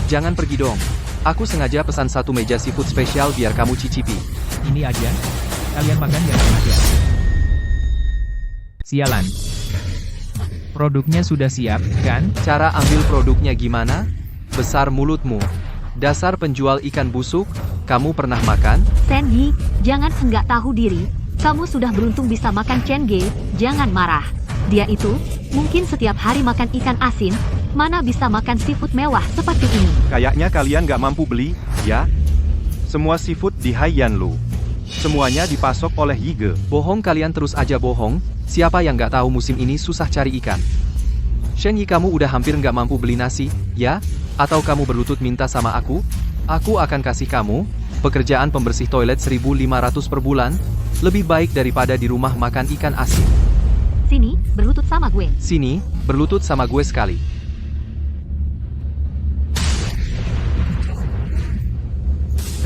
Jangan pergi dong. Aku sengaja pesan 1 meja seafood spesial biar kamu cicipi. Ini aja. Kalian makan yang enak ya. Sialan. Produknya sudah siap, kan? Cara ambil produknya gimana? Besar mulutmu. Dasar penjual ikan busuk, kamu pernah makan? Shen-Yi, jangan enggak tahu diri. Kamu sudah beruntung bisa makan Chen-Ge, jangan marah. Dia itu, mungkin setiap hari makan ikan asin, mana bisa makan seafood mewah seperti ini. Kayaknya kalian gak mampu beli, ya? Semua seafood di Haiyanlu. Semuanya dipasok oleh Yige. Bohong, kalian terus aja bohong. Siapa yang nggak tahu musim ini susah cari ikan? Shen-Yi, kamu udah hampir nggak mampu beli nasi, ya? Atau kamu berlutut minta sama aku? Aku akan kasih kamu pekerjaan pembersih toilet 1.500 per bulan. Lebih baik daripada di rumah makan ikan asin. Sini, berlutut sama gue. Sini, berlutut sama gue sekali.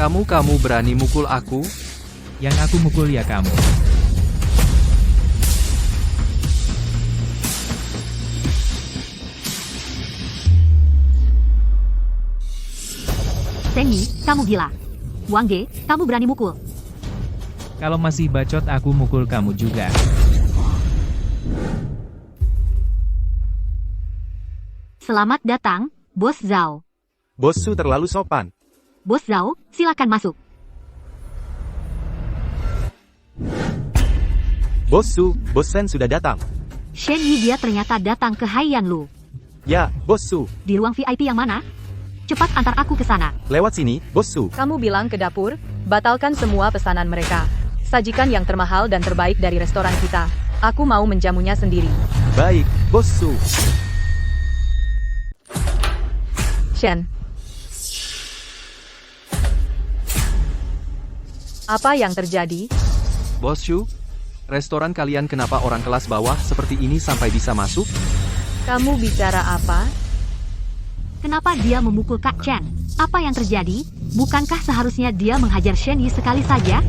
Kamu berani mukul aku? Yang aku mukul ya kamu. Shen Yi, kamu gila. Wang Ge, kamu berani mukul. Kalau masih bacot aku mukul kamu juga. Selamat datang, Bos Zhao. Bos Su terlalu sopan. Bos Zhao, silakan masuk. Bos Su, Bos Shen sudah datang. Shen Yi dia ternyata datang ke Haiyanlu. Ya, Bos Su. Di ruang VIP yang mana? Cepat antar aku ke sana. Lewat sini, Bos Su. Kamu bilang ke dapur, batalkan semua pesanan mereka. Sajikan yang termahal dan terbaik dari restoran kita. Aku mau menjamunya sendiri. Baik, Bos Su. Shen. Apa yang terjadi? Bos Shu, restoran kalian kenapa orang kelas bawah seperti ini sampai bisa masuk? Kamu bicara apa? Kenapa dia memukul Kak Chen? Apa yang terjadi? Bukankah seharusnya dia menghajar Shen Yi sekali saja?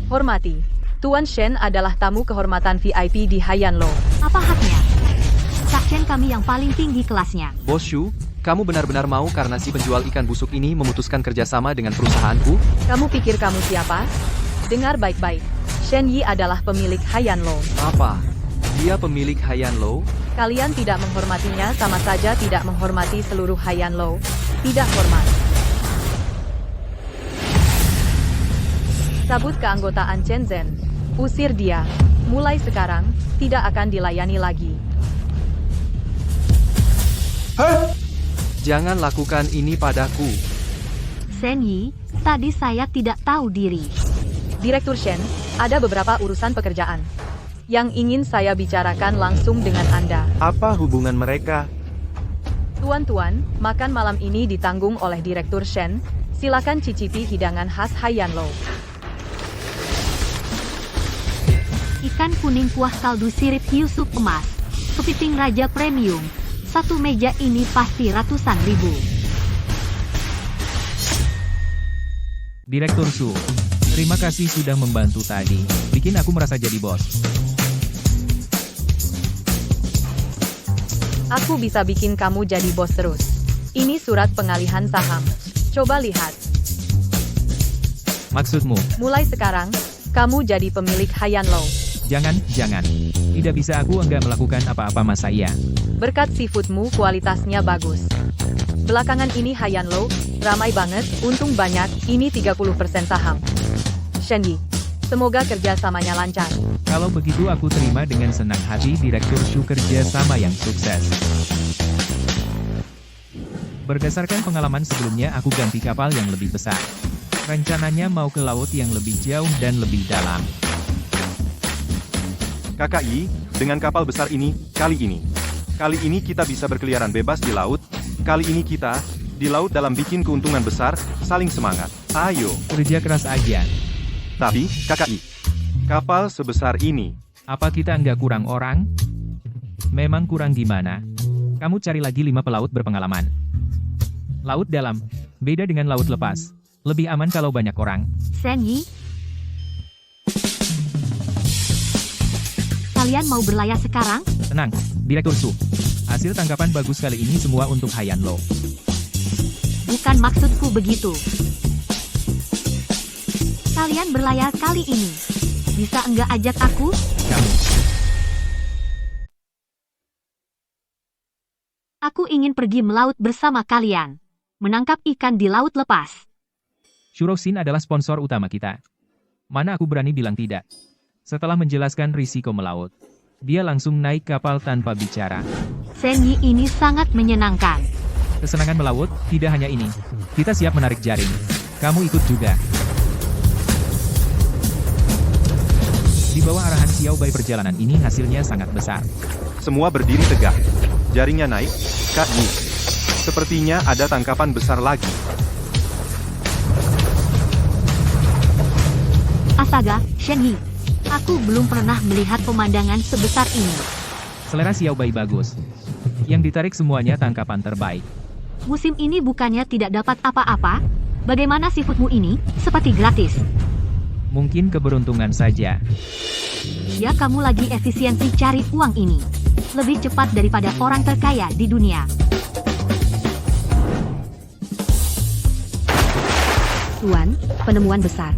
Hormati. Tuan Shen adalah tamu kehormatan VIP di Haiyanlo. Apa haknya? Kak Chen kami yang paling tinggi kelasnya. Bos Shu, kamu benar-benar mau karena si penjual ikan busuk ini memutuskan kerjasama dengan perusahaanku? Kamu pikir kamu siapa? Dengar baik-baik. Shen Yi adalah pemilik Haiyanlo. Apa? Dia pemilik Haiyanlo? Kalian tidak menghormatinya sama saja tidak menghormati seluruh Haiyanlo. Tidak hormat. Cabut keanggotaan Chen Zhen. Usir dia. Mulai sekarang, tidak akan dilayani lagi. Jangan lakukan ini padaku. Shen Yi, tadi saya tidak tahu diri. Direktur Shen, ada beberapa urusan pekerjaan yang ingin saya bicarakan langsung dengan Anda. Apa hubungan mereka? Tuan-tuan, makan malam ini ditanggung oleh Direktur Shen. Silakan cicipi hidangan khas Haiyanlo. Ikan kuning kuah kaldu sirip hiu sup emas. Kepiting raja premium. Satu meja ini pasti ratusan ribu. Direktur Su, terima kasih sudah membantu tadi. Bikin aku merasa jadi bos. Aku bisa bikin kamu jadi bos terus. Ini surat pengalihan saham. Coba lihat. Maksudmu? Mulai sekarang, kamu jadi pemilik Haiyanlo. Jangan. Tidak bisa aku enggak melakukan apa-apa mas saya. Berkat seafoodmu kualitasnya bagus. Belakangan ini Haiyanlo, ramai banget, untung banyak, ini 30% saham. Shen Yi, semoga kerjasamanya lancar. Kalau begitu aku terima dengan senang hati Direktur Shu kerja sama yang sukses. Berdasarkan pengalaman sebelumnya aku ganti kapal yang lebih besar. Rencananya mau ke laut yang lebih jauh dan lebih dalam. Kakak Yi, dengan kapal besar ini, kali ini kita bisa berkeliaran bebas di laut. Kali ini kita, di laut dalam bikin keuntungan besar, saling semangat. Ayo. Kerja keras aja. Tapi, Kakak Yi, kapal sebesar ini. Apa kita nggak kurang orang? Memang kurang gimana? Kamu cari lagi 5 pelaut berpengalaman. Laut dalam, beda dengan laut lepas. Lebih aman kalau banyak orang. Shen Yi, kalian mau berlayar sekarang? Tenang, Direktur Su. Hasil tangkapan bagus kali ini semua untuk Haiyanlo. Bukan maksudku begitu. Kalian berlayar kali ini. Bisa enggak ajak aku? Kamu. Aku ingin pergi melaut bersama kalian. Menangkap ikan di laut lepas. Shuroshin adalah sponsor utama kita. Mana aku berani bilang tidak. Setelah menjelaskan risiko melaut, dia langsung naik kapal tanpa bicara. Shen Yi ini sangat menyenangkan. Kesenangan melaut, tidak hanya ini. Kita siap menarik jaring. Kamu ikut juga. Di bawah arahan Xiao Bai perjalanan ini hasilnya sangat besar. Semua berdiri tegak. Jaringnya naik. Kak Yi. Sepertinya ada tangkapan besar lagi. Astaga, Shen Yi. Aku belum pernah melihat pemandangan sebesar ini. Selera Xiao Bai bagus. Yang ditarik semuanya tangkapan terbaik. Musim ini bukannya tidak dapat apa-apa? Bagaimana seafoodmu ini? Seperti gratis. Mungkin keberuntungan saja. Ya kamu lagi efisiensi cari uang ini. Lebih cepat daripada orang terkaya di dunia. Tuan, penemuan besar.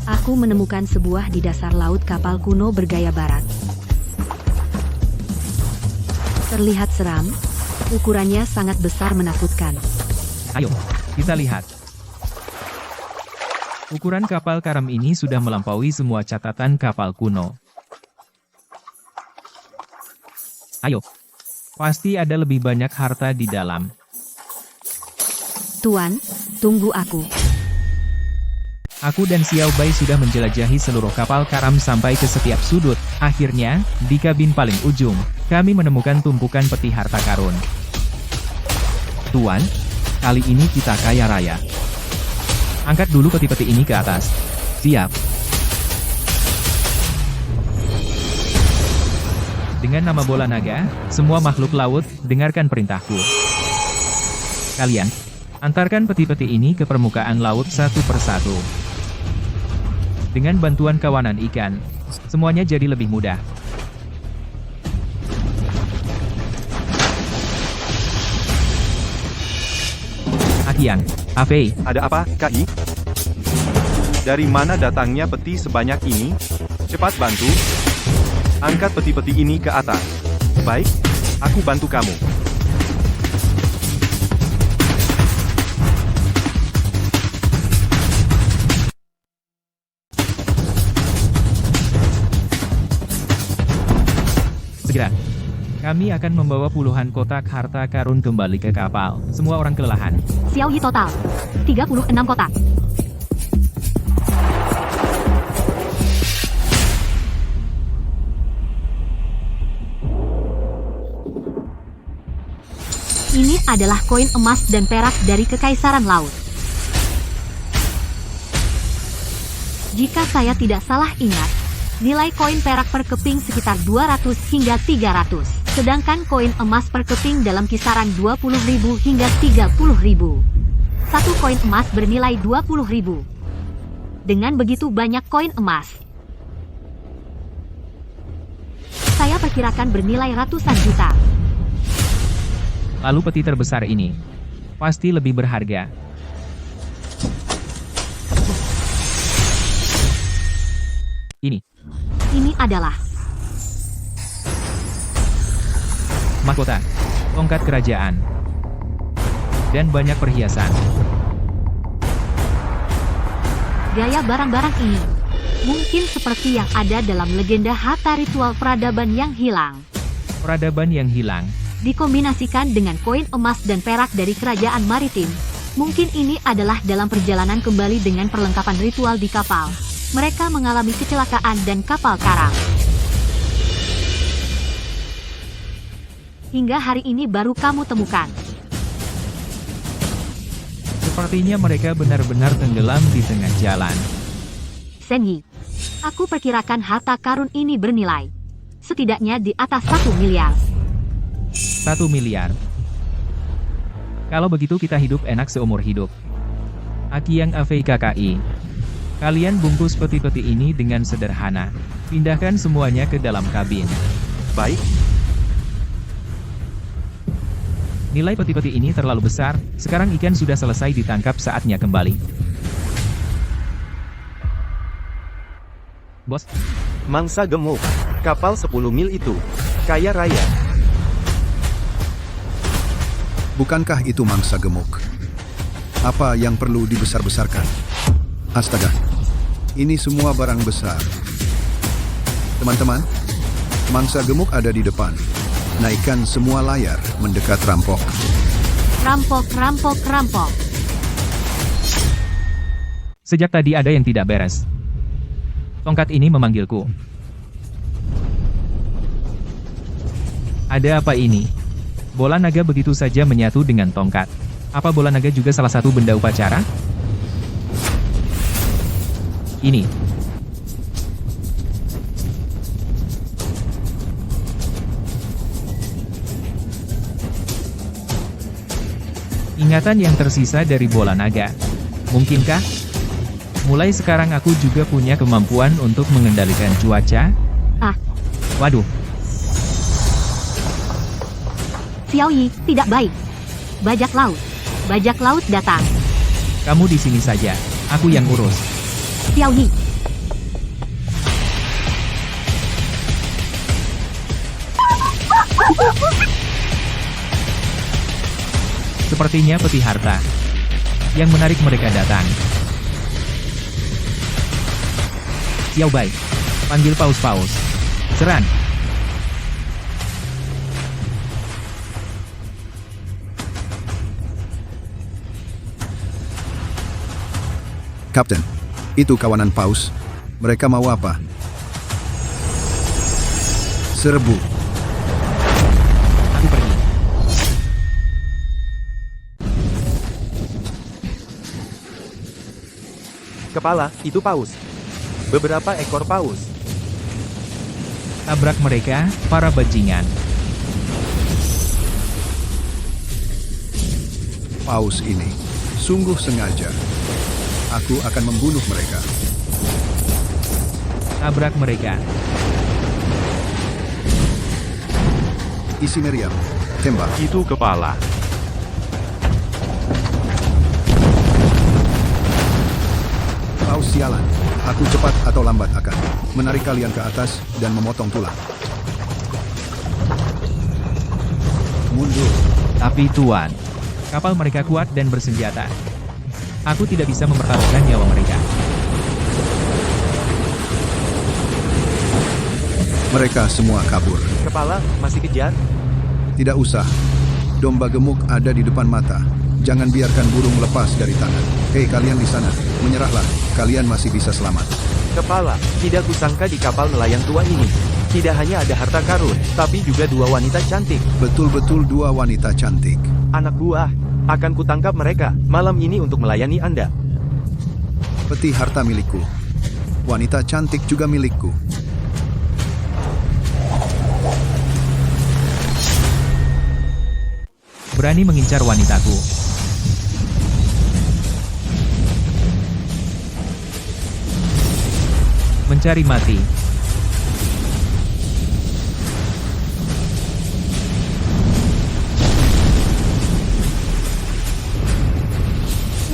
Aku menemukan sebuah di dasar laut kapal kuno bergaya barat. Terlihat seram. Ukurannya sangat besar menakutkan. Ayo, kita lihat. Ukuran kapal karam ini sudah melampaui semua catatan kapal kuno. Ayo, pasti ada lebih banyak harta di dalam. Tuan, tunggu aku. Aku dan Xiao Bai sudah menjelajahi seluruh kapal karam sampai ke setiap sudut. Akhirnya, di kabin paling ujung, kami menemukan tumpukan peti harta karun. Tuan, kali ini kita kaya raya. Angkat dulu peti-peti ini ke atas. Siap. Dengan nama bola naga, semua makhluk laut, dengarkan perintahku. Kalian, antarkan peti-peti ini ke permukaan laut satu persatu. Dengan bantuan kawanan ikan, semuanya jadi lebih mudah. Akian, Afei, Ada apa, KI? Dari mana datangnya peti sebanyak ini? Cepat bantu. Angkat peti-peti ini ke atas. Baik, aku bantu kamu. segera. Kami akan membawa puluhan kotak harta karun kembali ke kapal. Semua orang kelelahan. Xiao Yi total. 36 kotak. Ini adalah koin emas dan perak dari Kekaisaran Laut. Jika saya tidak salah ingat, nilai koin perak per keping sekitar 200 hingga 300, sedangkan koin emas per keping dalam kisaran 20.000 hingga 30.000. Satu koin emas bernilai 20.000. Dengan begitu banyak koin emas, saya perkirakan bernilai ratusan juta. Lalu peti terbesar ini pasti lebih berharga. Ini adalah mahkota, tongkat kerajaan, dan banyak perhiasan. gaya barang-barang ini. Mungkin seperti yang ada dalam legenda harta ritual peradaban yang hilang. Peradaban yang hilang. Dikombinasikan dengan koin emas dan perak dari kerajaan maritim. Mungkin ini adalah dalam perjalanan kembali dengan perlengkapan ritual di kapal. Mereka mengalami kecelakaan dan kapal karam. Hingga hari ini baru kamu temukan. Sepertinya mereka benar-benar tenggelam di tengah jalan. Senyi, aku perkirakan harta karun ini bernilai setidaknya di atas 1 miliar. 1 miliar. Kalau begitu kita hidup enak seumur hidup. Aki yang Afei KKI. Kalian bungkus peti-peti ini dengan sederhana. Pindahkan semuanya ke dalam kabin. Baik. Nilai peti-peti ini terlalu besar, sekarang ikan sudah selesai ditangkap, saatnya kembali. Bos, Mangsa gemuk. Kapal 10 mil itu. Kaya raya. Bukankah itu mangsa gemuk? Apa yang perlu dibesar-besarkan? Astaga, ini semua barang besar. Teman-teman, mangsa gemuk ada di depan. Naikkan semua layar mendekat rampok. Rampok, rampok, rampok. sejak tadi ada yang tidak beres. Tongkat ini memanggilku. Ada apa ini? Bola naga begitu saja menyatu dengan tongkat. Apa bola naga juga salah satu benda upacara? Ini. Ingatan yang tersisa dari bola naga. Mungkinkah? Mulai sekarang aku juga punya kemampuan untuk mengendalikan cuaca. Ah, Waduh, Xiao Yi, tidak baik. Bajak laut. Bajak laut datang. kamu di sini saja. Aku yang urus. Xiao Yi, Sepertinya peti harta yang menarik mereka datang. Xiao Bai, panggil paus-paus. Serang. Kapten, itu kawanan paus. Mereka mau apa? Serbu. Aku pergi. Kepala, itu paus. Beberapa ekor paus. Tabrak mereka, para bajingan. Paus ini sungguh sengaja. Aku akan membunuh mereka. Tabrak mereka. Isi meriam. Tembak. Itu kepala. Paus sialan. Aku cepat atau lambat akan menarik kalian ke atas dan memotong tulang. Mundur. Tapi Tuan, kapal mereka kuat dan bersenjata. Aku tidak bisa mempertaruhkan nyawa mereka. Mereka semua kabur. Kepala, masih kejar? Tidak usah. Domba gemuk ada di depan mata. Jangan biarkan burung lepas dari tangan. Hei kalian di sana, menyerahlah. Kalian masih bisa selamat. Kepala, tidak kusangka di kapal nelayan tua ini. Tidak hanya ada harta karun, tapi juga dua wanita cantik. Betul-betul dua wanita cantik. Anak buah, akan kutangkap mereka malam ini untuk melayani Anda. Peti harta milikku. Wanita cantik juga milikku. Berani mengincar wanitaku. Mencari mati.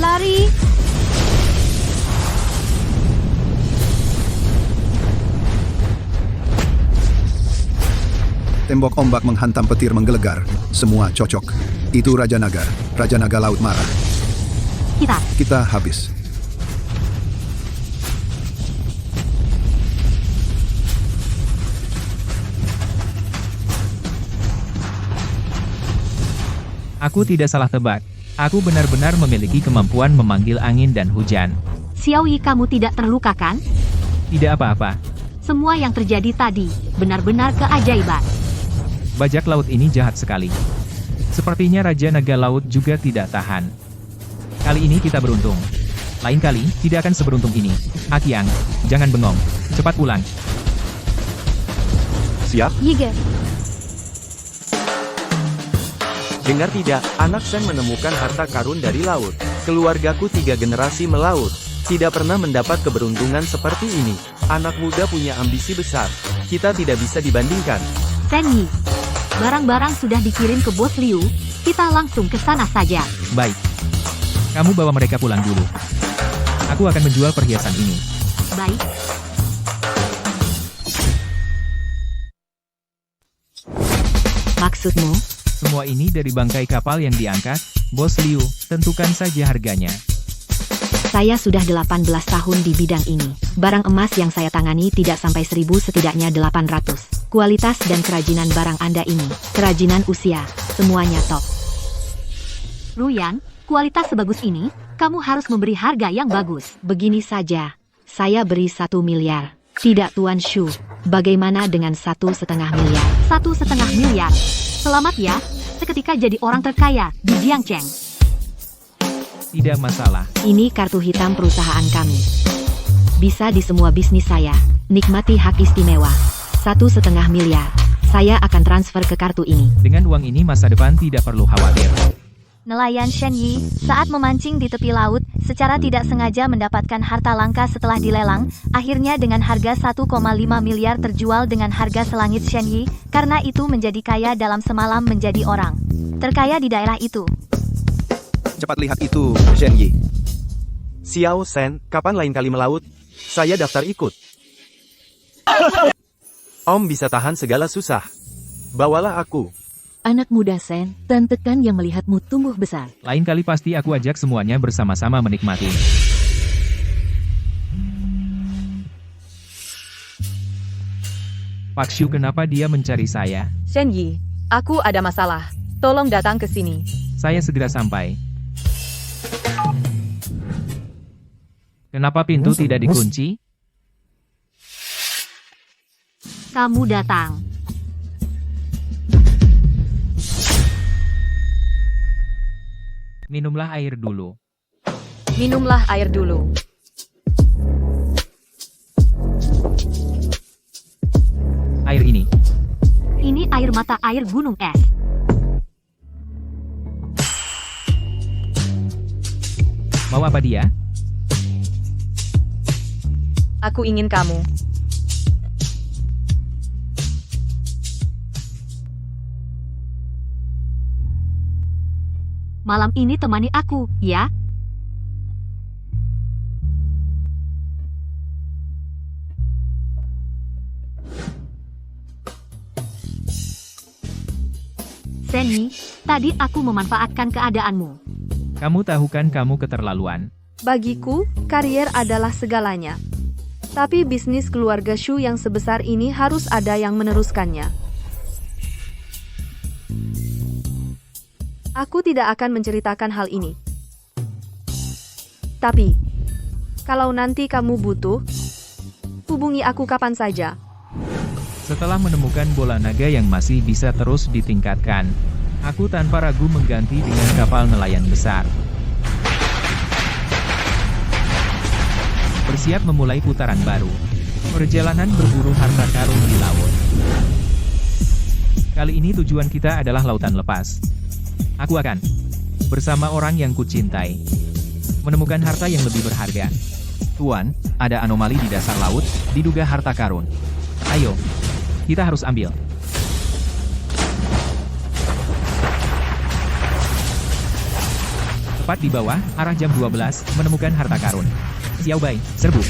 lari. Tembok ombak menghantam petir menggelegar. Semua cocok. Itu Raja Naga Laut marah. Kita habis. Aku tidak salah tebak. Aku benar-benar memiliki kemampuan memanggil angin dan hujan. Xiao Yi, kamu tidak terluka kan? Tidak apa-apa. Semua yang terjadi tadi, benar-benar keajaiban. Bajak laut ini jahat sekali. Sepertinya Raja Naga Laut juga tidak tahan. Kali ini kita beruntung. Lain kali, tidak akan seberuntung ini. Akiang, jangan bengong. Cepat pulang. Siap? Yiga, Dengar tidak, anak Sen menemukan harta karun dari laut. Keluargaku 3 generasi melaut. Tidak pernah mendapat keberuntungan seperti ini. Anak muda punya ambisi besar. Kita tidak bisa dibandingkan. Sen Yi. Barang-barang sudah dikirim ke Bos Liu. Kita langsung ke sana saja. Baik. Kamu bawa mereka pulang dulu. Aku akan menjual perhiasan ini. Baik. Maksudmu? Semua ini dari bangkai kapal yang diangkat. Bos Liu, tentukan saja harganya. Saya sudah 18 tahun di bidang ini. Barang emas yang saya tangani tidak sampai 1000, setidaknya 800. Kualitas dan kerajinan barang Anda ini, kerajinan usia, semuanya top. Ruyan, kualitas sebagus ini, kamu harus memberi harga yang bagus. Begini saja, saya beri 1 miliar. Tidak Tuan Shu, bagaimana dengan 1,5 miliar? 1,5 miliar. Selamat ya, seketika jadi orang terkaya di Jiangcheng. Tidak masalah. Ini kartu hitam perusahaan kami. Bisa di semua bisnis saya. Nikmati hak istimewa. 1,5 miliar. Saya akan transfer ke kartu ini. Dengan uang ini masa depan tidak perlu khawatir. Nelayan Shen Yi, saat memancing di tepi laut, secara tidak sengaja mendapatkan harta langka setelah dilelang, akhirnya dengan harga 1,5 miliar terjual dengan harga selangit Shen Yi, karena itu menjadi kaya dalam semalam menjadi orang terkaya di daerah itu. Cepat lihat itu, Shen Yi. Xiao Shen, kapan lain kali melaut? Saya daftar ikut. Om bisa tahan segala susah. Bawalah aku. Anak muda Sen, tantekan yang melihatmu tumbuh besar. Lain kali pasti aku ajak semuanya bersama-sama menikmati. Pak Shu, kenapa dia mencari saya? Shen Yi, aku ada masalah. Tolong datang ke sini. Saya segera sampai. Kenapa pintu tidak dikunci? Kamu datang. Minumlah air dulu. Minumlah air dulu. Air ini. Ini air mata air gunung es. Mau apa dia? Aku ingin kamu. Malam ini temani aku, ya? Shen Yi, tadi aku memanfaatkan keadaanmu. Kamu tahu kan kamu keterlaluan. Bagiku, karier adalah segalanya. Tapi bisnis keluarga Shu yang sebesar ini harus ada yang meneruskannya. Aku tidak akan menceritakan hal ini. Tapi, kalau nanti kamu butuh, hubungi aku kapan saja. Setelah menemukan bola naga yang masih bisa terus ditingkatkan, aku tanpa ragu mengganti dengan kapal nelayan besar. Bersiap memulai putaran baru. Perjalanan berburu harta karun di laut. Kali ini tujuan kita adalah lautan lepas. Aku akan, bersama orang yang kucintai, menemukan harta yang lebih berharga. Tuan, ada anomali di dasar laut, diduga harta karun. Ayo, kita harus ambil. Tepat di bawah, arah jam 12, menemukan harta karun. Xiao Bai, serbu.